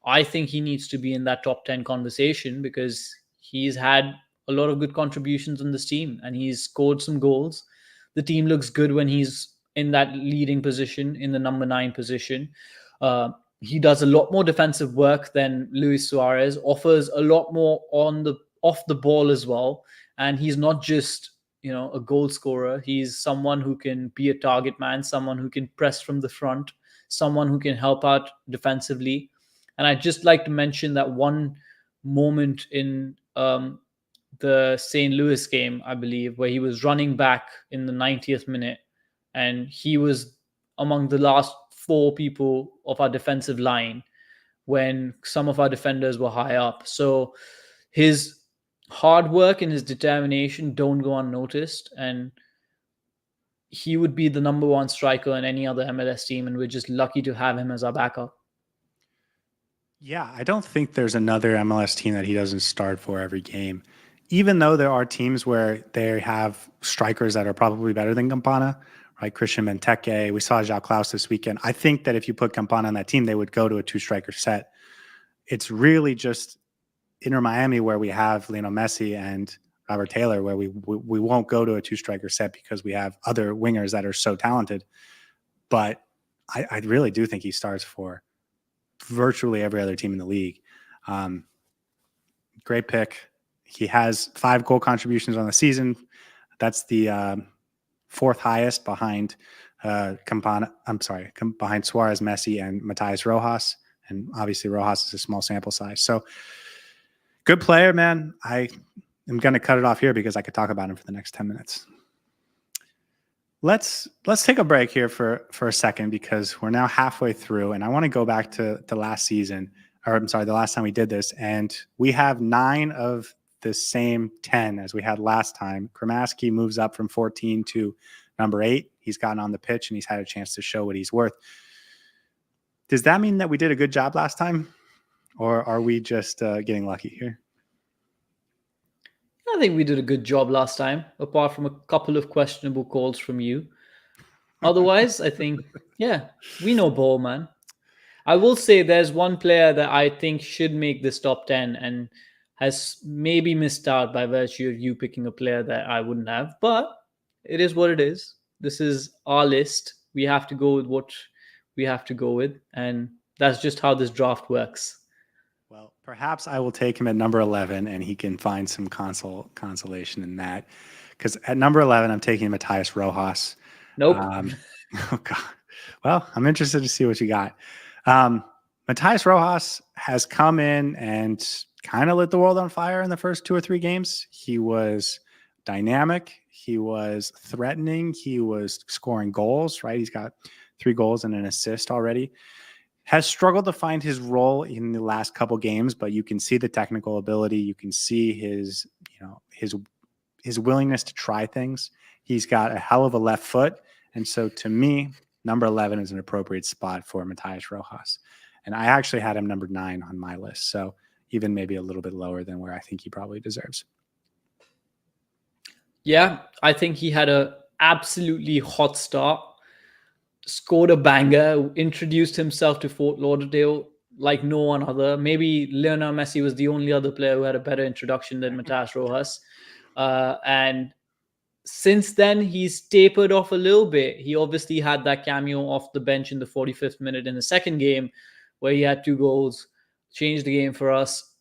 I think he needs to be in that top 10 conversation because he's had a lot of good contributions on this team and he's scored some goals. The team looks good when he's in that leading position, in the number 9 position. He does a lot more defensive work than Luis Suarez, offers a lot more off the ball as well. And he's not just, a goal scorer. He's someone who can be a target man, someone who can press from the front, someone who can help out defensively. And I'd just like to mention that one moment in the St. Louis game, I believe, where he was running back in the 90th minute, and he was among the last 4 people of our defensive line when some of our defenders were high up. So his hard work and his determination don't go unnoticed, and he would be the number 1 striker in any other MLS team, and we're just lucky to have him as our backup. Yeah, I don't think there's another MLS team that he doesn't start for every game. Even though there are teams where they have strikers that are probably better than Campana, right? Christian Benteke, we saw João Klaus this weekend. I think that if you put Campana on that team, they would go to a 2-striker set. It's really just Inter Miami where we have Lionel Messi and Robert Taylor, where we won't go to a 2-striker set because we have other wingers that are so talented. But I really do think he starts for virtually every other team in the league. Great pick. He has 5 goal contributions on the season. That's the 4th highest behind Campana. Behind Suarez, Messi, and Matias Rojas. And obviously Rojas is a small sample size. So good player, man. I am going to cut it off here because I could talk about him for the next 10 minutes. Let's take a break here for a second because we're now halfway through, and I want to go back to last season, or I'm sorry, the last time we did this, and we have 9 of the same 10 as we had last time. Kramaski moves up from 14 to number 8. He's gotten on the pitch and he's had a chance to show what he's worth. Does that mean that we did a good job last time, or are we just getting lucky here? I think we did a good job last time, apart from a couple of questionable calls from you. Otherwise, I think, yeah, we know ball, man. I will say there's one player that I think should make this top 10 and has maybe missed out by virtue of you picking a player that I wouldn't have. But it is what it is. This is our list. We have to go with what we have to go with. And that's just how this draft works. Well, perhaps I will take him at number 11 and he can find some consolation in that. Because at number 11, I'm taking Matias Rojas. Nope. Oh, God. Well, I'm interested to see what you got. Matias Rojas has come in and kind of lit the world on fire in the first 2 or 3 games. He was dynamic. He was threatening. He was scoring goals, right? He's got 3 goals and an assist already. Has struggled to find his role in the last couple games, but you can see the technical ability. You can see his willingness to try things. He's got a hell of a left foot. And so to me, number 11 is an appropriate spot for Matias Rojas. And I actually had him number 9 on my list. So even maybe a little bit lower than where I think he probably deserves. Yeah, I think he had a absolutely hot start. Scored a banger, introduced himself to Fort Lauderdale like no one other. Maybe Lionel Messi was the only other player who had a better introduction than Matias Rojas. And since then, he's tapered off a little bit. He obviously had that cameo off the bench in the 45th minute in the second game where he had 2 goals, changed the game for us.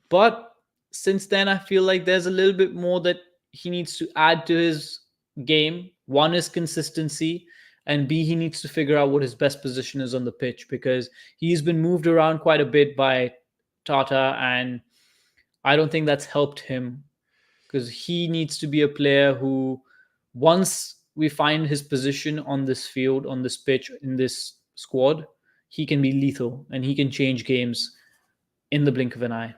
But since then, I feel like there's a little bit more that he needs to add to his game. One is consistency. And B, he needs to figure out what his best position is on the pitch because he's been moved around quite a bit by Tata, and I don't think that's helped him because he needs to be a player who, once we find his position on this field, on this pitch, in this squad, he can be lethal and he can change games in the blink of an eye.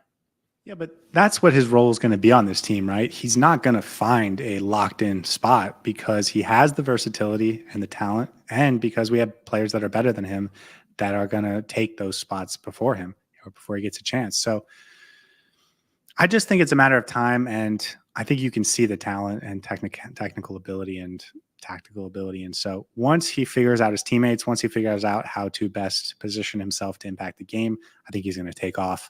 Yeah, but that's what his role is going to be on this team, right? He's not going to find a locked in spot because he has the versatility and the talent, and because we have players that are better than him that are going to take those spots before him or before he gets a chance. So I just think it's a matter of time, and I think you can see the talent and technical ability and tactical ability. And so once he figures out his teammates, once he figures out how to best position himself to impact the game, I think he's going to take off.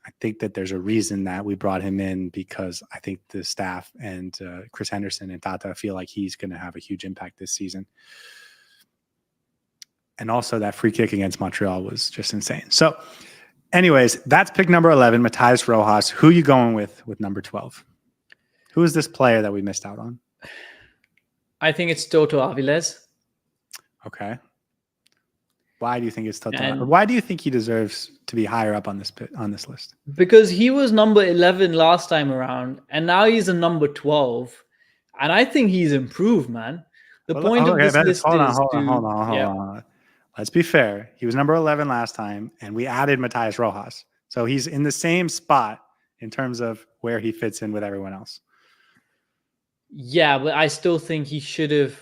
I think that there's a reason that we brought him in, because I think the staff and Chris Henderson and Tata feel like he's going to have a huge impact this season. And also that free kick against Montreal was just insane. So anyways, that's pick number 11, Matthias Rojas. Who you going with number 12? Who is this player that we missed out on? I think it's Toto Aviles. Okay. Why do you think it's Toto? Or why do you think he deserves to be higher up on this list? Because he was number 11 last time around, and now he's a number 12. And I think he's improved, man. The point of this list hold on. Let's be fair. He was number 11 last time, and we added Matthias Rojas. So he's in the same spot in terms of where he fits in with everyone else. Yeah, but I still think he should have.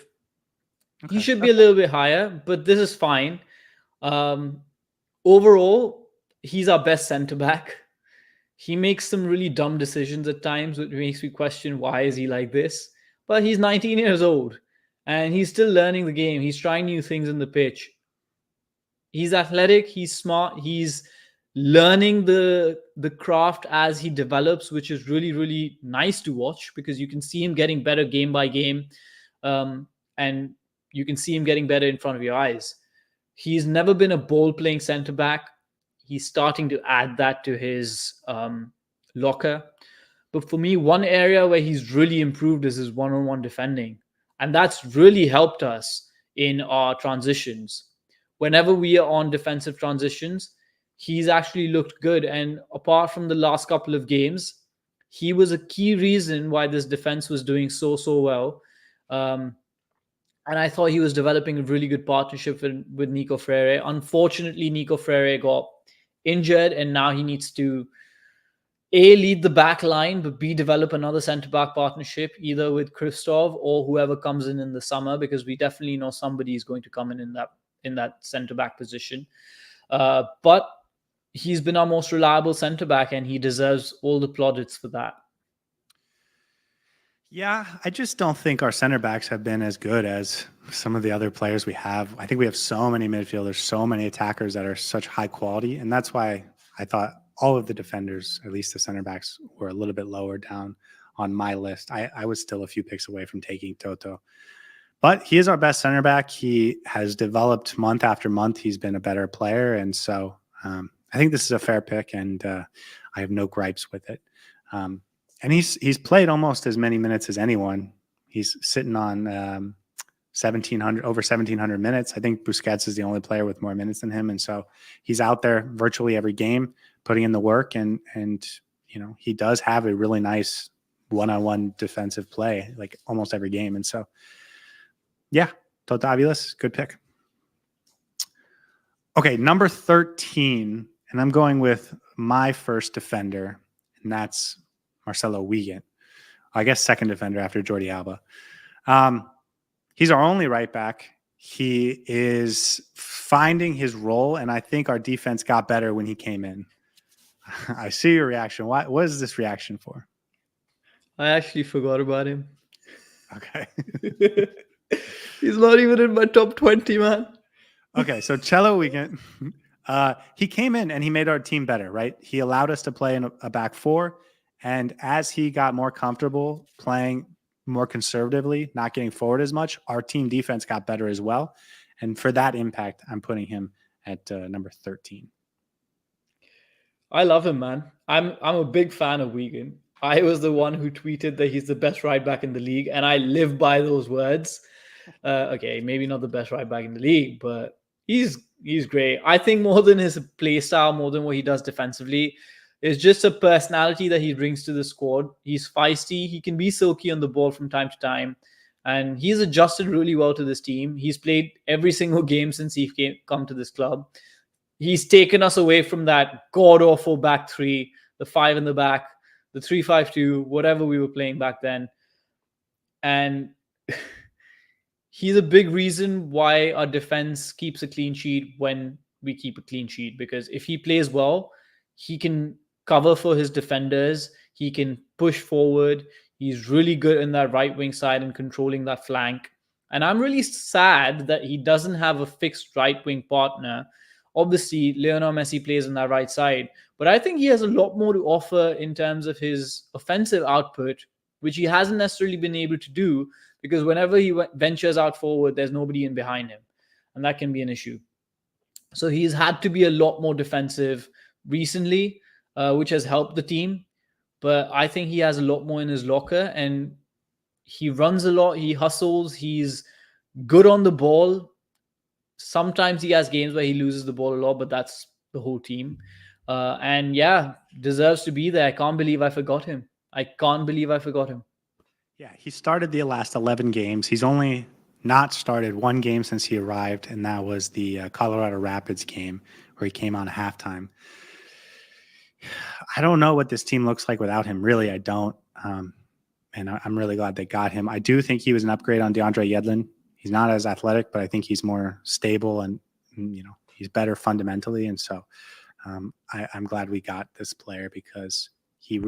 Okay. He should be a little bit higher, but this is fine. Overall, he's our best center back. He makes some really dumb decisions at times, which makes me question why is he like this. But he's 19 years old, and he's still learning the game. He's trying new things in the pitch. He's athletic. He's smart. He's learning the craft as he develops, which is really, really nice to watch, because you can see him getting better game by game, and you can see him getting better in front of your eyes. He's never been a ball-playing center-back. He's starting to add that to his locker. But for me, one area where he's really improved is his one-on-one defending. And that's really helped us in our transitions. Whenever we are on defensive transitions, he's actually looked good. And apart from the last couple of games, he was a key reason why this defense was doing so well. And I thought he was developing a really good partnership with Nico Freire. Unfortunately, Nico Freire got injured, and now he needs to A, lead the back line, but B, develop another centre-back partnership, either with Christoph or whoever comes in the summer, because we definitely know somebody is going to come in that centre-back position. But he's been our most reliable centre-back, and he deserves all the plaudits for that. Yeah, I just don't think our center backs have been as good as some of the other players we have. I think we have so many midfielders, so many attackers that are such high quality. And that's why I thought all of the defenders, at least the center backs, were a little bit lower down on my list. I was still a few picks away from taking Toto. But he is our best center back. He has developed month after month. He's been a better player. And so I think this is a fair pick, and I have no gripes with it. And he's played almost as many minutes as anyone. He's sitting on over 1,700 minutes. I think Busquets is the only player with more minutes than him, and so he's out there virtually every game, putting in the work. And he does have a really nice one-on-one defensive play, like almost every game. And so, yeah, Toto Aviles, good pick. Okay, number 13, and I'm going with my first defender, and that's Marcelo Wiegand. I guess second defender after Jordi Alba. He's our only right back. He is finding his role, and I think our defense got better when he came in. I see your reaction. What is this reaction for? I actually forgot about him. Okay. He's not even in my top 20, man. Okay, so Cello Wiegand, he came in and he made our team better, right? He allowed us to play in a back four. And as he got more comfortable playing more conservatively, not getting forward as much, our team defense got better as well. And for that impact, I'm putting him at number 13. I love him, man. I'm a big fan of Wiegand. I was the one who tweeted that he's the best right back in the league, and I live by those words. Okay, maybe not the best right back in the league, but he's great. I think more than his play style, more than what he does defensively, it's just a personality that he brings to the squad. He's feisty. He can be silky on the ball from time to time. And he's adjusted really well to this team. He's played every single game since he come to this club. He's taken us away from that god-awful back three the 5 in the back, the 3-5-2, whatever we were playing back then. And he's a big reason why our defense keeps a clean sheet when we keep a clean sheet, because if he plays well, he can cover for his defenders, he can push forward. He's really good in that right wing side and controlling that flank. And I'm really sad that he doesn't have a fixed right wing partner. Obviously, Lionel Messi plays on that right side, but I think he has a lot more to offer in terms of his offensive output, which he hasn't necessarily been able to do, because whenever he ventures out forward, there's nobody in behind him, and that can be an issue. So he's had to be a lot more defensive recently, which has helped the team. But I think he has a lot more in his locker, and he runs a lot. He hustles. He's good on the ball. Sometimes he has games where he loses the ball a lot, but that's the whole team. And yeah, deserves to be there. I can't believe I forgot him. Yeah, he started the last 11 games. He's only not started one game since he arrived, and that was the Colorado Rapids game where he came on at halftime. I don't know what this team looks like without him. Really, I don't. And I'm really glad they got him. I do think he was an upgrade on DeAndre Yedlin. He's not as athletic, but I think he's more stable and he's better fundamentally. And so I'm glad we got this player because he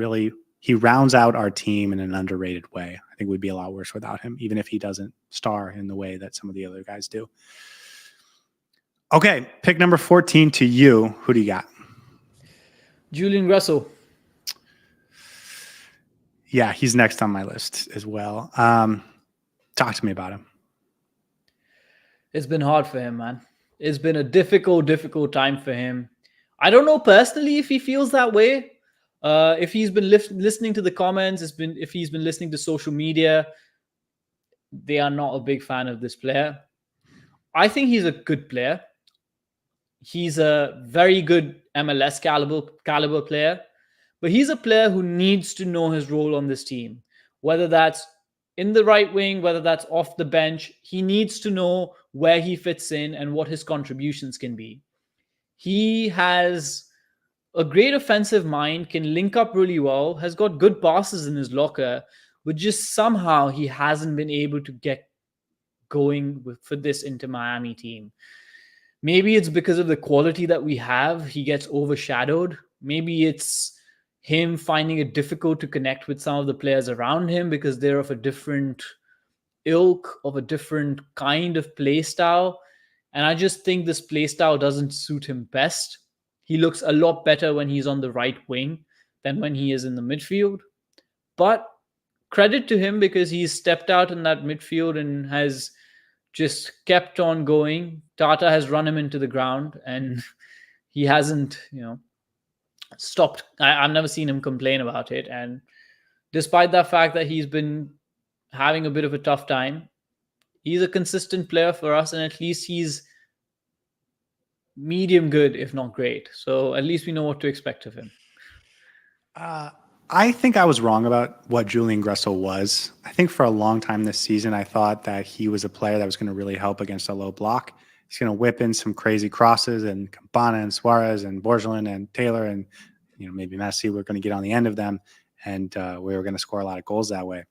rounds out our team in an underrated way. I think we'd be a lot worse without him, even if he doesn't star in the way that some of the other guys do. Okay, pick number 14 to you. Who do you got? Julian Gressel. Yeah, he's next on my list as well. Talk to me about him. It's been hard for him, man. It's been a difficult time for him. I don't know personally if he feels that way. If he's been listening to the comments, if he's been listening to social media, they are not a big fan of this player. I think he's a good player. He's a very good MLS caliber player, but he's a player who needs to know his role on this team, whether that's in the right wing, whether that's off the bench. He needs to know where he fits in and what his contributions can be. He has a great offensive mind, can link up really well, has got good passes in his locker, but just somehow he hasn't been able to get going for this Inter Miami team. Maybe it's because of the quality that we have, he gets overshadowed. Maybe it's him finding it difficult to connect with some of the players around him because they're of a different ilk, of a different kind of play style. And I just think this play style doesn't suit him best. He looks a lot better when he's on the right wing than when he is in the midfield. But credit to him because he's stepped out in that midfield and has just kept on going. Tata has run him into the ground and he hasn't, stopped. I've never seen him complain about it. And despite that fact that he's been having a bit of a tough time, he's a consistent player for us, and at least he's medium good, if not great. So at least we know what to expect of him. I think I was wrong about what Julian Gressel was. I think for a long time this season, I thought that he was a player that was going to really help against a low block. He's going to whip in some crazy crosses, and Campana and Suarez and Borgelin and Taylor and maybe Messi were going to get on the end of them, and we were going to score a lot of goals that way.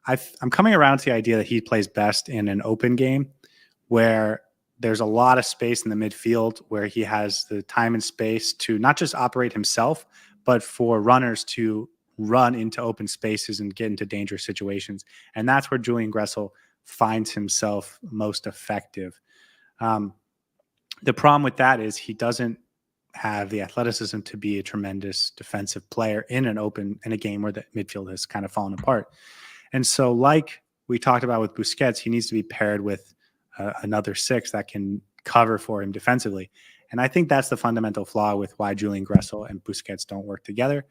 I'm coming around to the idea that he plays best in an open game where there's a lot of space in the midfield, where he has the time and space to not just operate himself, but for runners to run into open spaces and get into dangerous situations. And that's where Julian Gressel finds himself most effective. The problem with that is he doesn't have the athleticism to be a tremendous defensive player in a game where the midfield has kind of fallen apart. And so, like we talked about with Busquets, he needs to be paired with another six that can cover for him defensively. And I think that's the fundamental flaw with why Julian Gressel and Busquets don't work together.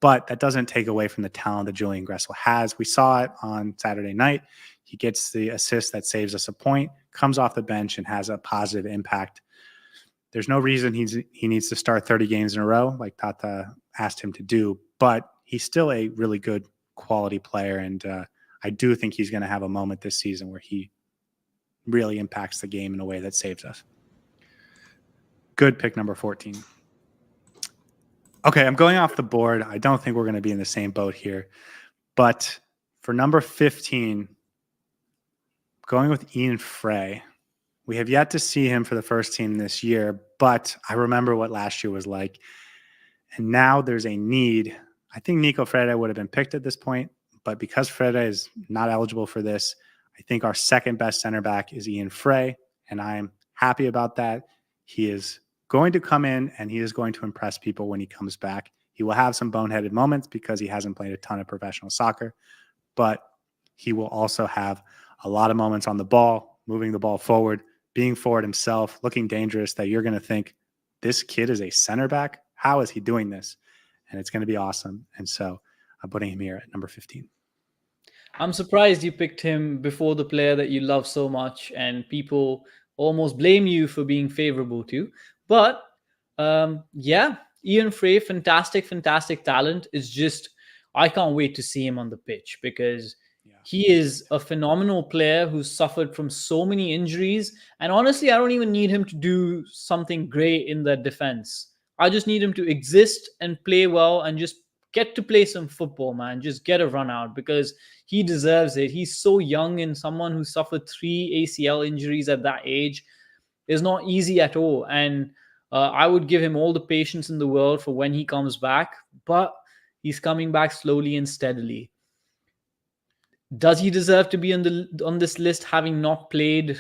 But that doesn't take away from the talent that Julian Gressel has. We saw it on Saturday night. He gets the assist that saves us a point, comes off the bench, and has a positive impact. There's no reason he needs to start 30 games in a row like Tata asked him to do, but he's still a really good quality player. And I do think he's going to have a moment this season where he really impacts the game in a way that saves us. Good pick, number 14. Okay, I'm going off the board. I don't think we're going to be in the same boat here. But for number 15, going with Ian Frey. We have yet to see him for the first team this year, but I remember what last year was like. And now there's a need. I think Nico Freda would have been picked at this point, but because Freda is not eligible for this, I think our second best center back is Ian Frey, and I'm happy about that. He is going to come in and he is going to impress people when he comes back. He will have some boneheaded moments because he hasn't played a ton of professional soccer, but he will also have a lot of moments on the ball, moving the ball forward, being forward himself, looking dangerous, that you're going to think, this kid is a center back? How is he doing this? And it's going to be awesome. And so I'm putting him here at number 15. I'm surprised you picked him before the player that you love so much, and people almost blame you for being favorable to. But yeah, Ian Frey, fantastic talent. It's just, I can't wait to see him on the pitch because he is a phenomenal player who's suffered from so many injuries. And honestly, I don't even need him to do something great in the defense. I just need him to exist and play well and just get to play some football, man. Just get a run out because he deserves it. He's so young, and someone who suffered 3 ACL injuries at that age is not easy at all. And I would give him all the patience in the world for when he comes back, but he's coming back slowly and steadily. Does he deserve to be on this list, having not played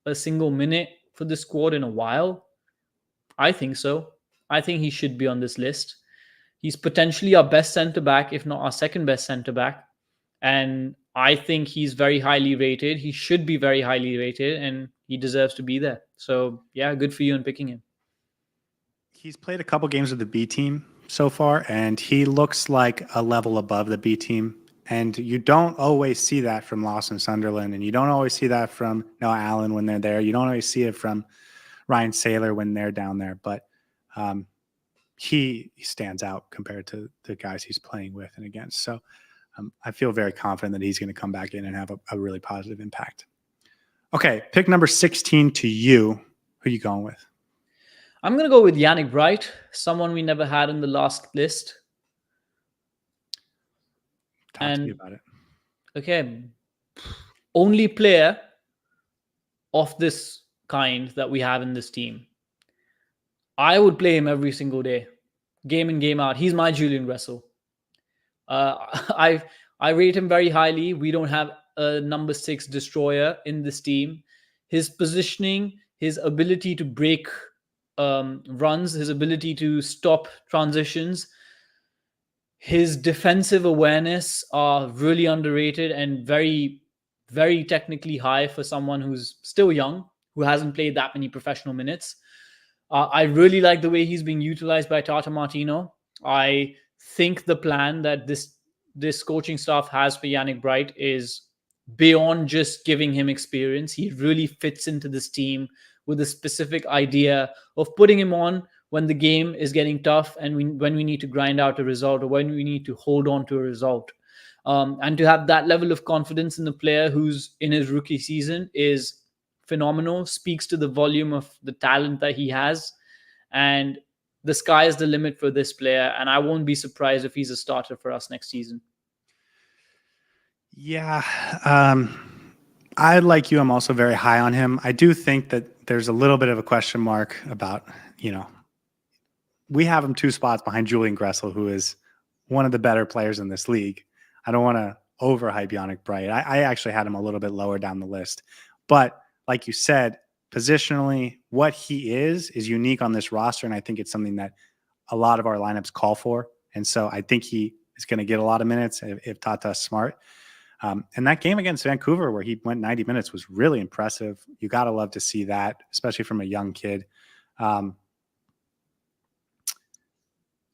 a single minute for the squad in a while? I think so. I think he should be on this list. He's potentially our best centre back, if not our second best centre back. And I think he's very highly rated. He should be very highly rated, and he deserves to be there. So, yeah, good for you in picking him. He's played a couple games with the B team so far, and he looks like a level above the B team. And you don't always see that from Lawson Sunderland, and you don't always see that from Noah Allen when they're there. You don't always see it from Ryan Saylor when they're down there, but he stands out compared to the guys he's playing with and against. So I feel very confident that he's going to come back in and have a really positive impact. Okay, pick number 16 to you. Who are you going with? I'm going to go with Yannick Bright, someone we never had in the last list. Talk to me about it. Okay, only player of this kind that we have in this team. I would play him every single day, game in, game out. He's my Julian Gressel. I rate him very highly. We don't have a number 6 destroyer in this team. His positioning, his ability to break runs, his ability to stop transitions, his defensive awareness are really underrated and very, very technically high for someone who's still young, who hasn't played that many professional minutes. I really like the way he's being utilized by Tata Martino. I think the plan that this coaching staff has for Yannick Bright is beyond just giving him experience. He really fits into this team with a specific idea of putting him on when the game is getting tough and when we need to grind out a result or when we need to hold on to a result. And to have that level of confidence in the player who's in his rookie season is phenomenal, speaks to the volume of the talent that he has. And the sky is the limit for this player. And I won't be surprised if he's a starter for us next season. Yeah. I, like you, I'm also very high on him. I do think that there's a little bit of a question mark about, we have him 2 spots behind Julian Gressel, who is one of the better players in this league. I don't want to overhype Yannick Bright. I actually had him a little bit lower down the list. But like you said, positionally, what he is unique on this roster, and I think it's something that a lot of our lineups call for. And so I think he is going to get a lot of minutes if Tata's smart. And that game against Vancouver where he went 90 minutes was really impressive. You got to love to see that, especially from a young kid.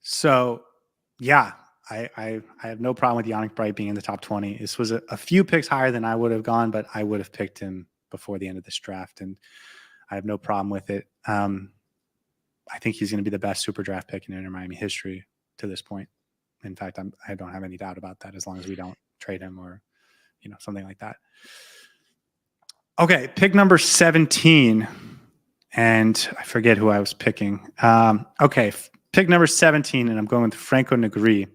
So, yeah, I have no problem with Yannick Bright being in the top 20. This was a few picks higher than I would have gone, but I would have picked him before the end of this draft, and I have no problem with it. I think he's going to be the best super draft pick in Inter Miami history to this point. In fact, I don't have any doubt about that as long as we don't trade him or something like that. Okay, pick number 17, and I forget who I was picking. Okay, Pick number 17, and I'm going with Franco Negri.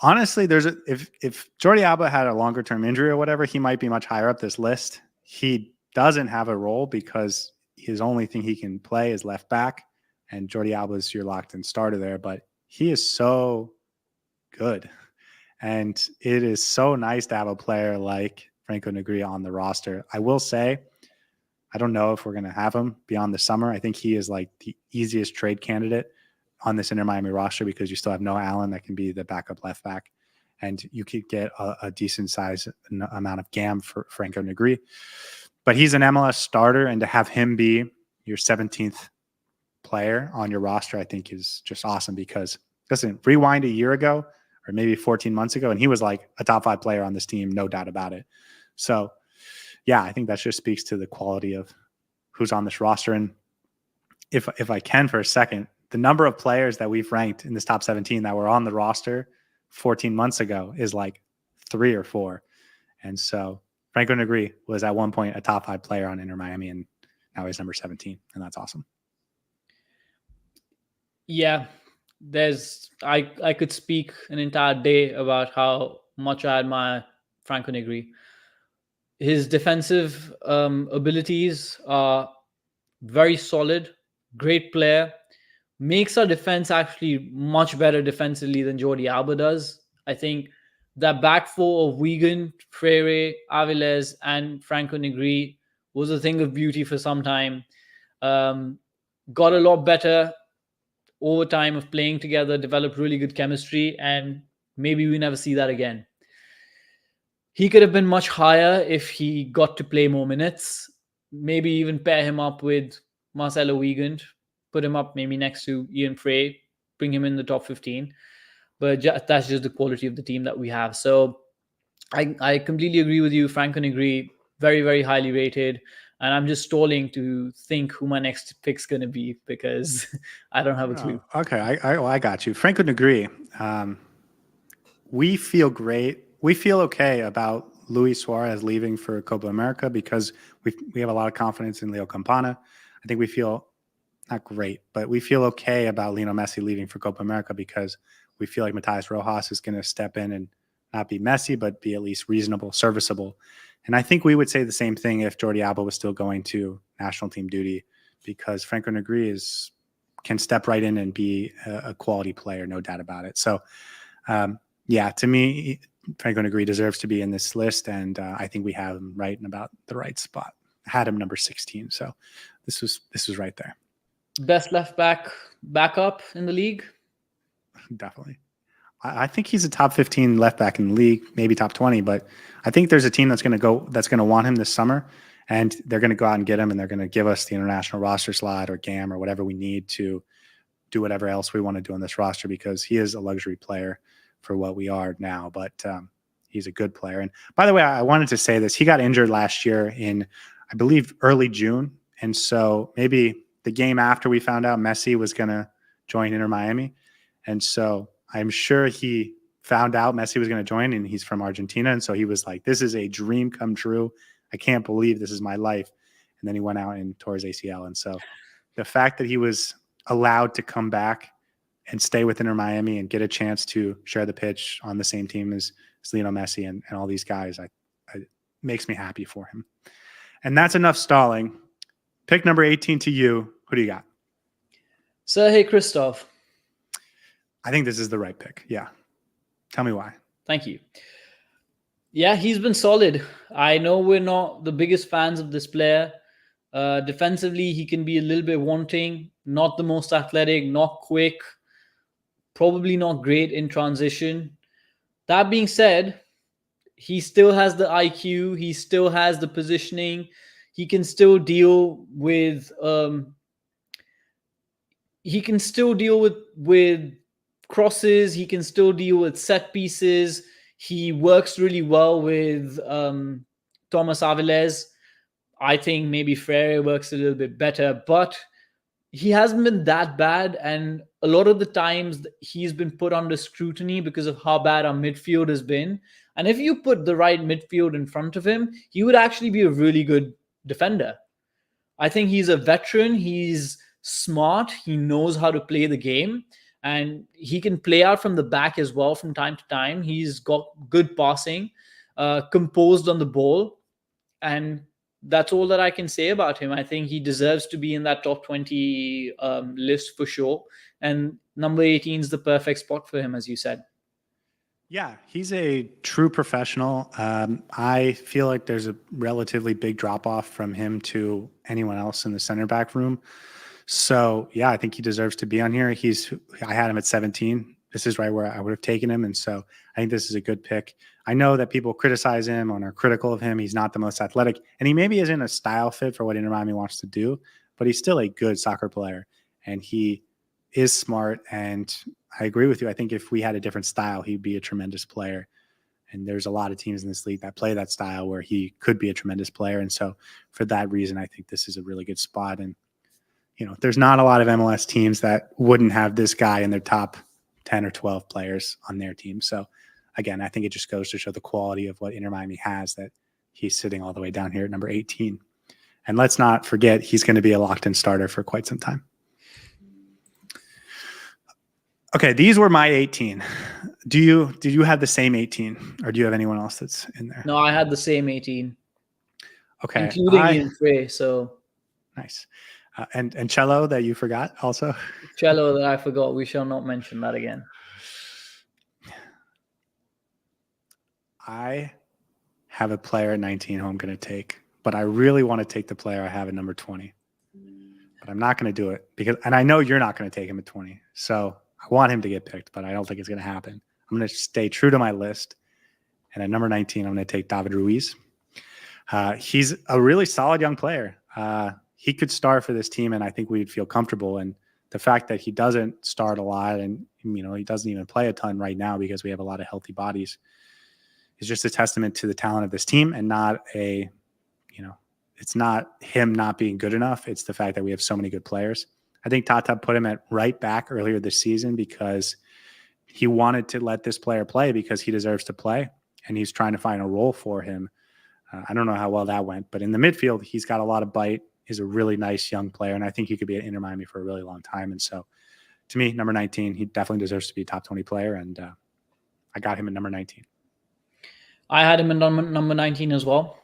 Honestly, if Jordi Alba had a longer term injury or whatever, he might be much higher up this list. He doesn't have a role because his only thing he can play is left back, and Jordi Alba is your locked in starter there. But he is so good, and it is so nice to have a player like Franco Negri on the roster. I will say, I don't know if we're going to have him beyond the summer. I think he is like the easiest trade candidate on this Inter Miami roster because you still have Noah Allen that can be the backup left back, and you could get a decent size amount of GAM for Franco Negri. But he's an MLS starter, and to have him be your 17th player on your roster, I think is just awesome because, listen, rewind a year ago or maybe 14 months ago, and he was like a top 5 player on this team, no doubt about it. So, yeah, I think that just speaks to the quality of who's on this roster. And if I can for a second, the number of players that we've ranked in this top 17 that were on the roster 14 months ago is like 3 or 4. And so Franco Negri was at one point a top 5 player on Inter Miami, and now he's number 17, and that's awesome. Yeah, I could speak an entire day about how much I admire Franco Negri. His defensive abilities are very solid, great player, makes our defense actually much better defensively than Jordi Alba does. I think that back four of Wigan, Freire, Avilés, and Franco Negri was a thing of beauty for some time. Got a lot better over time of playing together, developed really good chemistry, and maybe we never see that again. He could have been much higher if he got to play more minutes. Maybe even pair him up with Marcelo Wiegand, put him up maybe next to Ian Frey, bring him in the top 15. But that's just the quality of the team that we have. So I completely agree with you. Franco Negri, very, very highly rated. And I'm just stalling to think who my next pick's going to be because I don't have a clue. Okay, I got you. Franco Negri, we feel great. We feel okay about Luis Suarez leaving for Copa America because we have a lot of confidence in Leo Campana. I think we feel not great, but we feel okay about Lionel Messi leaving for Copa America because we feel like Matias Rojas is going to step in and not be Messi, but be at least reasonable, serviceable. And I think we would say the same thing if Jordi Alba was still going to national team duty because Franco Negri can step right in and be a quality player, no doubt about it. So, yeah, to me, Franco Negri deserves to be in this list, and I think we have him right in about the right spot. Had him number 16, so this was right there. Best left backup in the league? Definitely. I think he's a top 15 left back in the league, maybe top 20, but I think there's a team that's going to want him this summer, and they're going to go out and get him, and they're going to give us the international roster slot or GAM or whatever we need to do whatever else we want to do on this roster because he is a luxury player for what we are now, but he's a good player. And by the way, I wanted to say this. He got injured last year in, I believe, early June, and so maybe the game after we found out Messi was going to join Inter Miami, and so I'm sure he found out Messi was going to join, and he's from Argentina. And so he was like, this is a dream come true. I can't believe this is my life. And then he went out and tore his ACL. And so the fact that he was allowed to come back and stay with Inter Miami and get a chance to share the pitch on the same team as Lionel Messi and all these guys, I makes me happy for him. And that's enough stalling. Pick number 18 to you. Who do you got? Sergej Christoph. I think this is the right pick. Yeah. Tell me why. Thank you. Yeah, he's been solid. I know we're not the biggest fans of this player. Defensively, he can be a little bit wanting, not the most athletic, not quick, probably not great in transition. That being said, he still has the IQ. He still has the positioning. He can still deal with crosses. He can still deal with set pieces. He works really well with Thomas Avilés. I think maybe Freire works a little bit better, but he hasn't been that bad. And a lot of the times he's been put under scrutiny because of how bad our midfield has been. And if you put the right midfield in front of him, he would actually be a really good defender. I think he's a veteran. He's smart. He knows how to play the game, and he can play out from the back as well from time to time. He's got good passing, composed on the ball, and that's all that I can say about him. I think he deserves to be in that top 20 list for sure. And number 18 is the perfect spot for him, as you said. Yeah, he's a true professional. I feel like there's a relatively big drop off from him to anyone else in the center back room. So yeah, I think he deserves to be on here. I had him at 17. This is right where I would have taken him. And so I think this is a good pick. I know that people criticize him and are critical of him. He's not the most athletic, and he maybe isn't a style fit for what Inter Miami wants to do, but he's still a good soccer player, and he is smart. And I agree with you. I think if we had a different style, he'd be a tremendous player. And there's a lot of teams in this league that play that style where he could be a tremendous player. And so for that reason, I think this is a really good spot. And, there's not a lot of MLS teams that wouldn't have this guy in their top 10 or 12 players on their team. So again, I think it just goes to show the quality of what Inter Miami has, that he's sitting all the way down here at number 18. And let's not forget, he's going to be a locked-in starter for quite some time. Okay, these were my 18. Did you have the same 18, or do you have anyone else that's in there? No, I had the same 18. Okay, including Ian Frey. So nice. And Cello that you forgot also. Cello that I forgot. We shall not mention that again. I have a player at 19 who I'm going to take, but I really want to take the player I have at number 20. But I'm not going to do it and I know you're not going to take him at 20. So I want him to get picked, but I don't think it's going to happen. I'm going to stay true to my list. And at number 19, I'm going to take David Ruiz. He's a really solid young player. He could start for this team, and I think we'd feel comfortable. And the fact that he doesn't start a lot, and he doesn't even play a ton right now because we have a lot of healthy bodies, is just a testament to the talent of this team, and not it's not him not being good enough. It's the fact that we have so many good players. I think Tata put him at right back earlier this season because he wanted to let this player play because he deserves to play, and he's trying to find a role for him. I don't know how well that went, but in the midfield, he's got a lot of bite. He's a really nice young player, and I think he could be at Inter Miami for a really long time. And so, to me, number 19, he definitely deserves to be a top 20 player, and I got him at number 19. I had him at number 19 as well.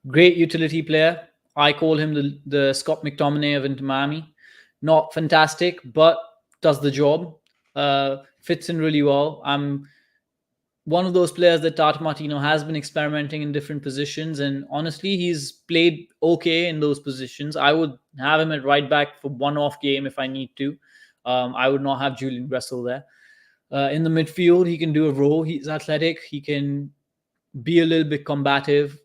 Great utility player. I call him the Scott McTominay of Inter Miami. Not fantastic, but does the job. Fits in really well. I'm one of those players that Tata Martino has been experimenting in different positions, and honestly, he's played okay in those positions. I would have him at right back for one-off game if I need to. I would not have Julian Gressel there. In the midfield, he can do a role. He's athletic. He can be a little bit combative,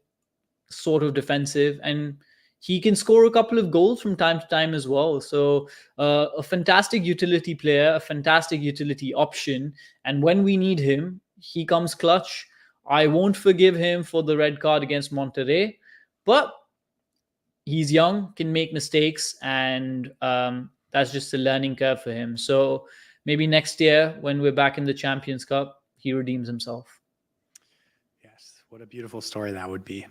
sort of defensive, and he can score a couple of goals from time to time as well. So a fantastic utility player, a fantastic utility option. And when we need him, he comes clutch. I won't forgive him for the red card against Monterrey, but he's young, can make mistakes, and that's just a learning curve for him. So maybe next year when we're back in the Champions Cup, he redeems himself. Yes, what a beautiful story that would be.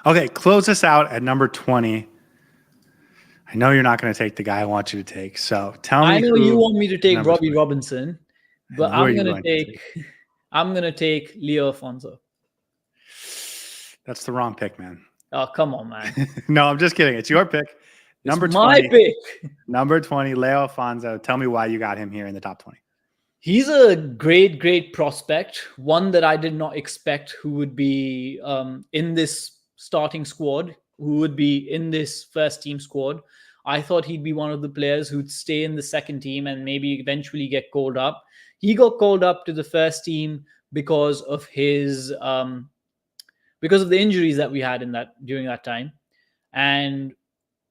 Okay, close us out at number 20. I know you're not going to take the guy I want you to take, so tell me. I know you want me to take Robbie Robinson, but I'm going to take Leo Afonso. That's the wrong pick, man. Oh, come on, man. No, I'm just kidding. It's your pick. Number 20. My pick. Number 20, Leo Afonso. Tell me why you got him here in the top 20. He's a great, great prospect. One that I did not expect who would be in this starting squad, who would be in this first team squad. I thought he'd be one of the players who'd stay in the second team and maybe eventually get called up. He got called up to the first team because of his because of the injuries that we had during that time. And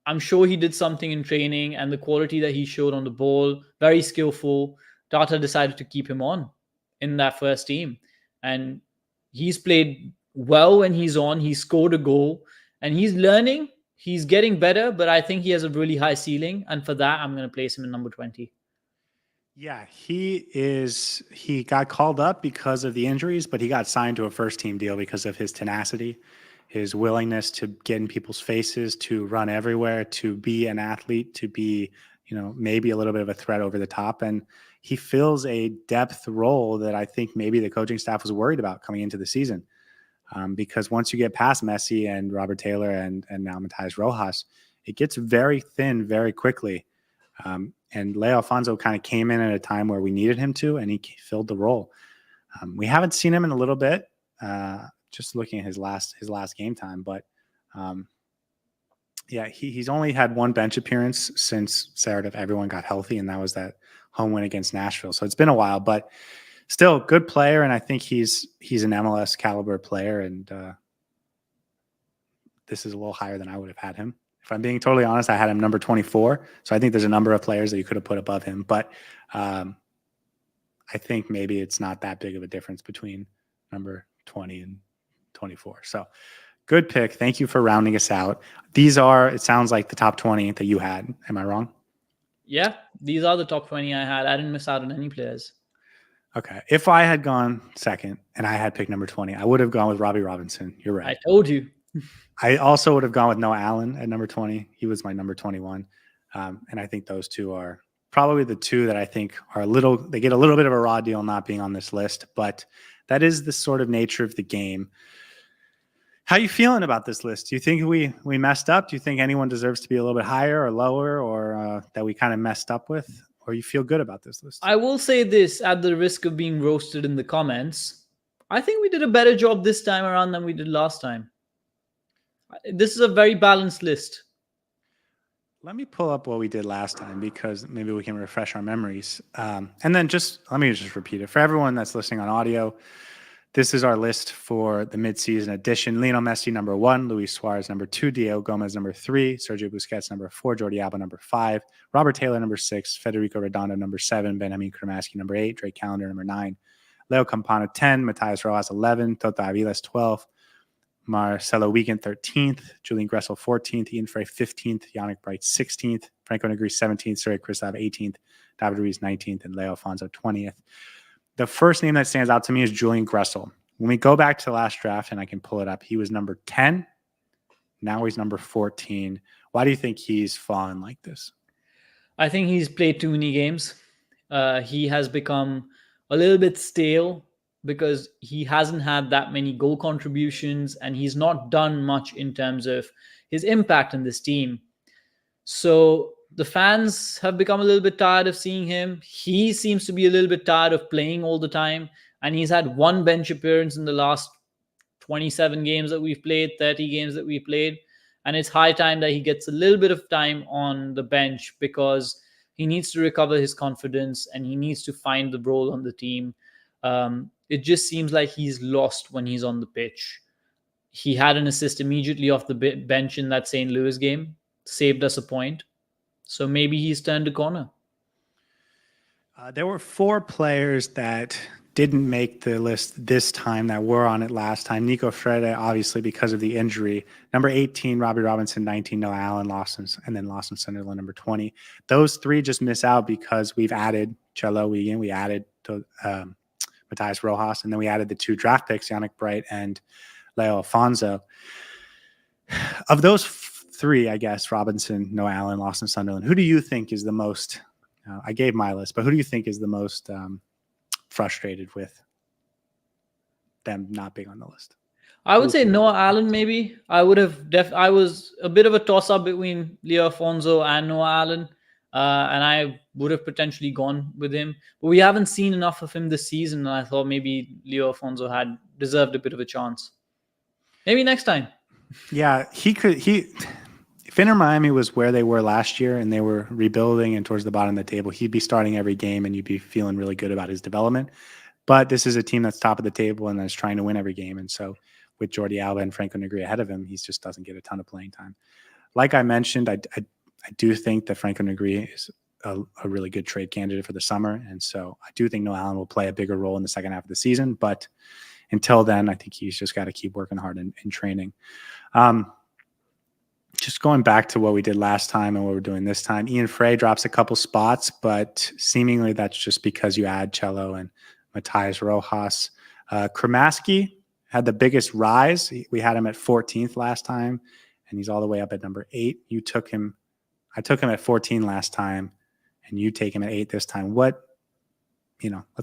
I'm sure he did something in training, and the quality that he showed on the ball, very skillful. Tata decided to keep him on in that first team. And he's played well when he's on. He scored a goal, and he's learning. He's getting better, but I think he has a really high ceiling. And for that, I'm going to place him in number 20. Yeah, he got called up because of the injuries, but he got signed to a first team deal because of his tenacity. his willingness to get in people's faces, to run everywhere, to be an athlete, to be, maybe a little bit of a threat over the top. And he fills a depth role that I think maybe the coaching staff was worried about coming into the season. Because once you get past Messi and Robert Taylor and now Matthias Rojas, it gets very thin very quickly. And Leo Alfonso kind of came in at a time where we needed him to, and he filled the role. We haven't seen him in a little bit, just looking at his last game time. But he's only had one bench appearance since everyone got healthy, and that was that home win against Nashville. So it's been a while, but still good player, and I think he's an MLS caliber player, and this is a little higher than I would have had him. If I'm being totally honest, I had him number 24. So I think there's a number of players that you could have put above him, but I think maybe it's not that big of a difference between number 20 and 24. So good pick. Thank you for rounding us out. These are, it sounds like, the top 20 that you had. Am I wrong? Yeah, these are the top 20 I had. I didn't miss out on any players. Okay. If I had gone second and I had picked number 20, I would have gone with Robbie Robinson. You're right. I told you. I also would have gone with Noah Allen at number 20. He was my number 21. And I think those two are probably the two that I think are they get a little bit of a raw deal not being on this list, but that is the sort of nature of the game. How are you feeling about this list? Do you think we messed up? Do you think anyone deserves to be a little bit higher or lower, or that we kind of messed up with? Or you feel good about this list? I will say this, at the risk of being roasted in the comments. I think we did a better job this time around than we did last time. This is a very balanced list. Let me pull up what we did last time, because maybe we can refresh our memories. And then let me just repeat it. For everyone that's listening on audio, this is our list for the midseason edition. Lionel Messi, number 1. Luis Suarez, number 2. Diego Gomez, number 3. Sergio Busquets, number 4. Jordi Alba, number 5. Robert Taylor, number 6. Federico Redondo, number 7. Benjamin Kramaski, number 8. Drake Callender, number 9. Leo Campana, 10. Matthias Rojas, 11. Tota Aviles, 12. Marcelo Wiegand, 13th. Julian Gressel, 14th. Ian Frey, 15th. Yannick Bright, 16th. Franco Negri, 17th. Sergei Kristav, 18th. David Ruiz, 19th. And Leo Alfonso, 20th. The first name that stands out to me is Julian Gressel. When we go back to the last draft, and I can pull it up, he was number 10. Now he's number 14. Why do you think he's fallen like this? I think he's played too many games. He has become a little bit stale because he hasn't had that many goal contributions, and he's not done much in terms of his impact in this team. So the fans have become a little bit tired of seeing him. He seems to be a little bit tired of playing all the time. And he's had one bench appearance in the last 27 games that we've played, 30 games that we played. And it's high time that he gets a little bit of time on the bench, because he needs to recover his confidence and he needs to find the role on the team. It just seems like he's lost when he's on the pitch. He had an assist immediately off the bench in that St. Louis game, saved us a point. So maybe he's turned a corner. There were 4 players that didn't make the list this time that were on it last time. Nico Frede, obviously, because of the injury. Number 18, Robbie Robinson. 19, Noah Allen. And then Lawson Sunderland, number 20. Those 3 just miss out because we've added Chelo Wiegand. We added Matthias Rojas. And then we added the 2 draft picks, Yannick Bright and Leo Alfonso. Of those 3, I guess, Robinson, Noah Allen, Lawson Sunderland, who do you think is the most, I gave my list, but who do you think is the most frustrated with them not being on the list? I would say Noah Allen, maybe. I was a bit of a toss-up between Leo Alfonso and Noah Allen, and I would have potentially gone with him. But we haven't seen enough of him this season, and I thought maybe Leo Alfonso had deserved a bit of a chance. Maybe next time. Yeah, if Inter Miami was where they were last year and they were rebuilding and towards the bottom of the table, he'd be starting every game and you'd be feeling really good about his development. But this is a team that's top of the table and that's trying to win every game. And so with Jordi Alba and Franco Negri ahead of him, he just doesn't get a ton of playing time. Like I mentioned, I do think that Franco Negri is a really good trade candidate for the summer. And so I do think Noah Allen will play a bigger role in the second half of the season. But until then, I think he's just got to keep working hard in training. Just going back to what we did last time and what we're doing this time, Ian Frey drops a couple spots, but seemingly that's just because you add Chelo and Matthias Rojas. Kramaski, had the biggest rise. We had him at 14th last time, and he's all the way up at number 8. I took him at 14 last time, and you take him at 8 this time. Let's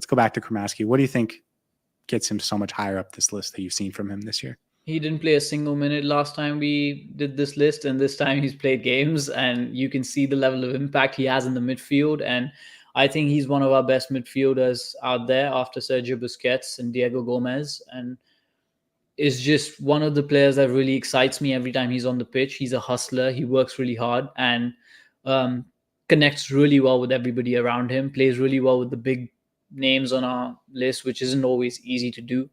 go back to Kremaski. What do you think gets him so much higher up this list that you've seen from him this year? He didn't play a single minute last time we did this list, and this time he's played games, and you can see the level of impact he has in the midfield. And I think he's one of our best midfielders out there after Sergio Busquets and Diego Gomez, and is just one of the players that really excites me every time he's on the pitch. He's a hustler. He works really hard and connects really well with everybody around him, plays really well with the big names on our list, which isn't always easy to do.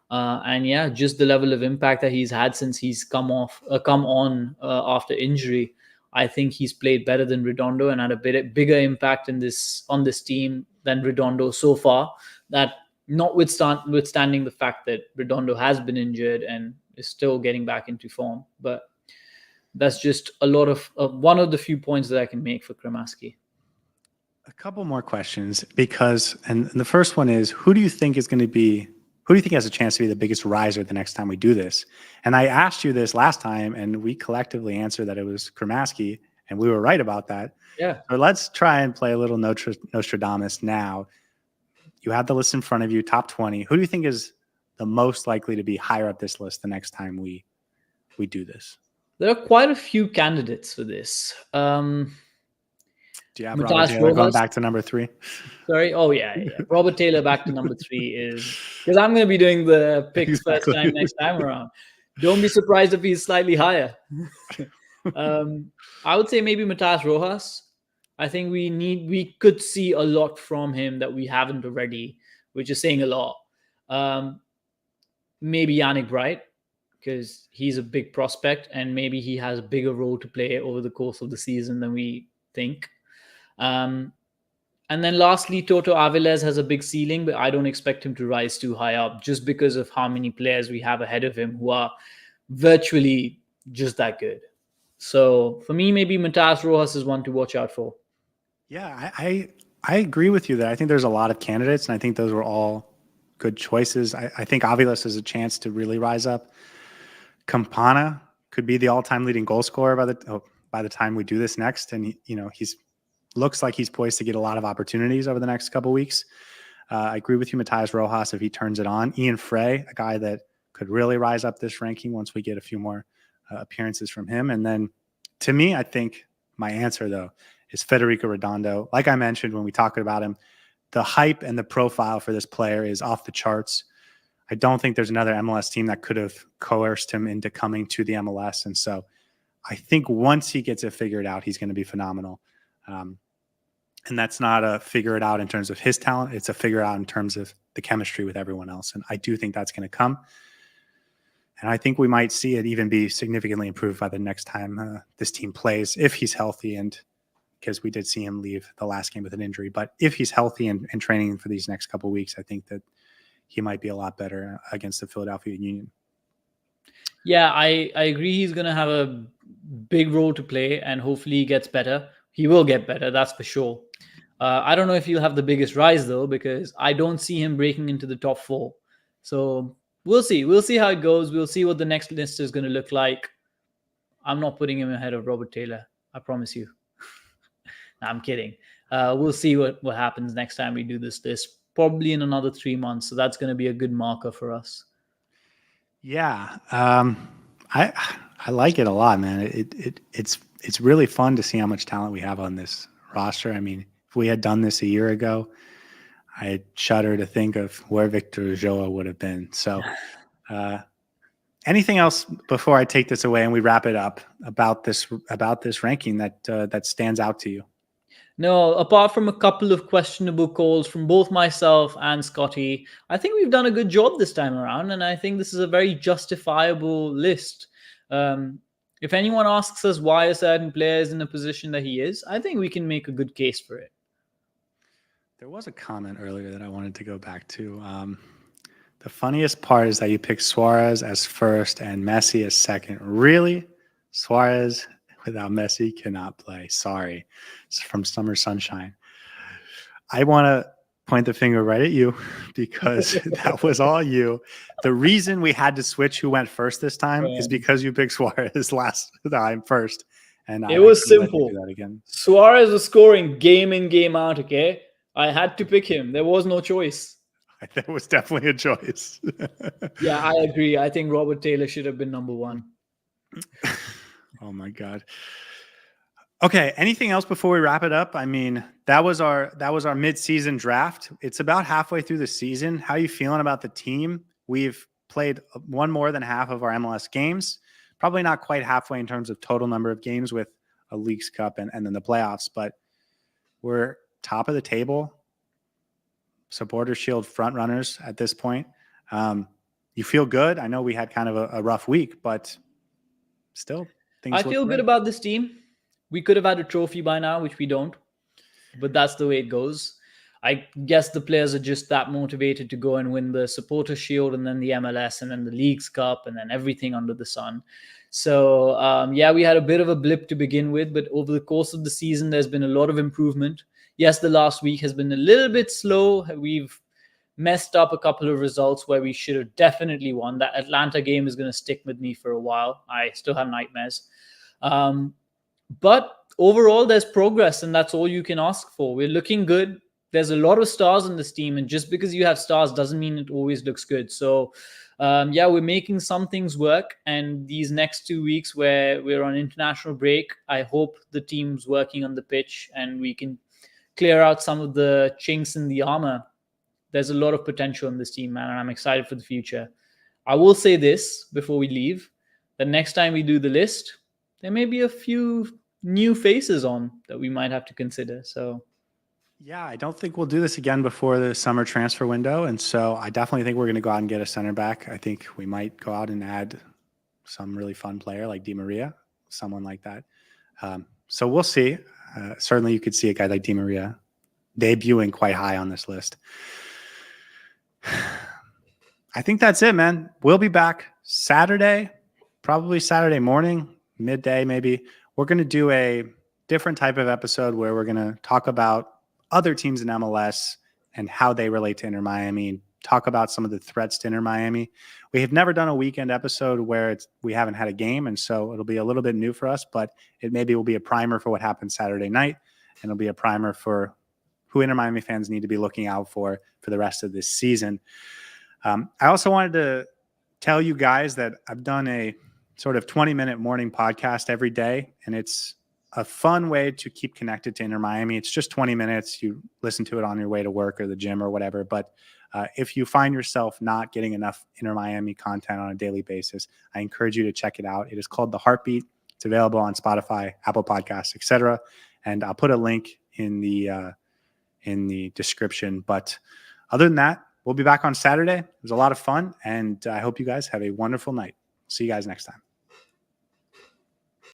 And yeah, just the level of impact that he's had since he's come on after injury. I think he's played better than Redondo and had a bigger impact on this team than Redondo so far. That notwithstanding the fact that Redondo has been injured and is still getting back into form, but that's just a lot of one of the few points that I can make for Kremaski. A couple more questions and the first one is, who do you think has a chance to be the biggest riser the next time we do this? And I asked you this last time, and we collectively answered that it was Kremaski, and we were right about that. Yeah. So let's try and play a little Nostradamus now. You have the list in front of you, top 20. Who do you think is the most likely to be higher up this list the next time we do this? There are quite a few candidates for this. Do you have Robert Taylor going back to number 3? Sorry. Oh, yeah. Robert Taylor back to number 3 is because I'm going to be doing the picks first time next time around. Don't be surprised if he's slightly higher. I would say maybe Matías Rojas. I think we could see a lot from him that we haven't already, which is saying a lot. Maybe Yannick Bright, because he's a big prospect and maybe he has a bigger role to play over the course of the season than we think. And then lastly, Toto Avilés has a big ceiling, but I don't expect him to rise too high up just because of how many players we have ahead of him who are virtually just that good. So for me, maybe Matías Rojas is one to watch out for. Yeah, I agree with you there. I think there's a lot of candidates, and I think those were all good choices. I think Avilés has a chance to really rise up. Campana could be the all-time leading goal scorer by the time we do this next, and he's looks like he's poised to get a lot of opportunities over the next couple of weeks. I agree with you, Matías Rojas, if he turns it on. Ian Frey, a guy that could really rise up this ranking once we get a few more appearances from him. And then to me, I think my answer, though, is Federico Redondo. Like I mentioned when we talked about him, the hype and the profile for this player is off the charts. I don't think there's another MLS team that could have coerced him into coming to the MLS. And so I think once he gets it figured out, he's going to be phenomenal. And that's not a figure it out in terms of his talent. It's a figure out in terms of the chemistry with everyone else. And I do think that's going to come. And I think we might see it even be significantly improved by the next time this team plays, if he's healthy. And because we did see him leave the last game with an injury, but if he's healthy and training for these next couple of weeks, I think that he might be a lot better against the Philadelphia Union. Yeah, I agree. He's going to have a big role to play, and hopefully he gets better. He will get better, that's for sure. I don't know if he'll have the biggest rise, though, because I don't see him breaking into the top 4. So we'll see. We'll see how it goes. We'll see what the next list is going to look like. I'm not putting him ahead of Robert Taylor. I promise you. No, I'm kidding. We'll see what happens next time we do this list, probably in another 3 months. So that's going to be a good marker for us. Yeah. I like it a lot, man. It's really fun to see how much talent we have on this roster. I mean, if we had done this a year ago, I shudder to think of where Victor Ulloa would have been. So anything else before I take this away and we wrap it up about this ranking that stands out to you? No, apart from a couple of questionable calls from both myself and Scotty, I think we've done a good job this time around, and I think this is a very justifiable list. If anyone asks us why a certain player is in a position that he is, I think we can make a good case for it. There was a comment earlier that I wanted to go back to. The funniest part is that you picked Suarez as first and Messi as second. Really? Suarez without Messi cannot play. Sorry. It's from Summer Sunshine. I want to point the finger right at you because that was all you. The reason we had to switch who went first this time is because you picked Suarez last time first. And it was couldn't let you simple. do that again. Suarez was scoring game in, game out, okay? I had to pick him. There was no choice. That was definitely a choice. Yeah, I agree. I think Robert Taylor should have been number one. Oh my God. Okay. Anything else before we wrap it up? I mean, that was our mid-season draft. It's about halfway through the season. How are you feeling about the team? We've played one more than half of our MLS games. Probably not quite halfway in terms of total number of games with a Leagues Cup and then the playoffs, but we're top of the table. Supporter Shield front runners at this point. You feel good? I know we had kind of a rough week, but still things I feel good about this team. We could have had a trophy by now, which we don't, but that's the way it goes. I guess the players are just that motivated to go and win the Supporter Shield and then the MLS and then the Leagues Cup and then everything under the sun. So, yeah, we had a bit of a blip to begin with, but over the course of the season, there's been a lot of improvement. Yes, the last week has been a little bit slow. We've messed up a couple of results where we should have definitely won. That Atlanta game is going to stick with me for a while. I still have nightmares. But overall, there's progress, and that's all you can ask for. We're looking good. There's a lot of stars in this team, and just because you have stars doesn't mean it always looks good. So, yeah, we're making some things work. And these next 2 weeks where we're on international break, I hope the team's working on the pitch and we can clear out some of the chinks in the armor. There's a lot of potential in this team, man, and I'm excited for the future. I will say this before we leave. The next time we do the list, there may be a few new faces on that we might have to consider. So, yeah, I don't think we'll do this again before the summer transfer window. And so I definitely think we're going to go out and get a center back. I think we might go out and add some really fun player like Di Maria, someone like that. So we'll see. Certainly you could see a guy like Di Maria debuting quite high on this list. I think that's it, man. We'll be back Saturday, probably Saturday morning, midday maybe. We're going to do a different type of episode where we're going to talk about other teams in MLS and how they relate to Inter Miami and talk about some of the threats to Inter Miami. We have never done a weekend episode where we haven't had a game, and so it'll be a little bit new for us, but it maybe will be a primer for what happens Saturday night, and it'll be a primer for who Inter Miami fans need to be looking out for the rest of this season. I also wanted to tell you guys that I've done a sort of 20-minute morning podcast every day, and it's a fun way to keep connected to Inter Miami. It's just 20 minutes. You listen to it on your way to work or the gym or whatever. But if you find yourself not getting enough Inter Miami content on a daily basis, I encourage you to check it out. It is called The Heartbeat. It's available on Spotify, Apple Podcasts, etc. And I'll put a link in the description. But other than that, we'll be back on Saturday. It was a lot of fun, and I hope you guys have a wonderful night. See you guys next time.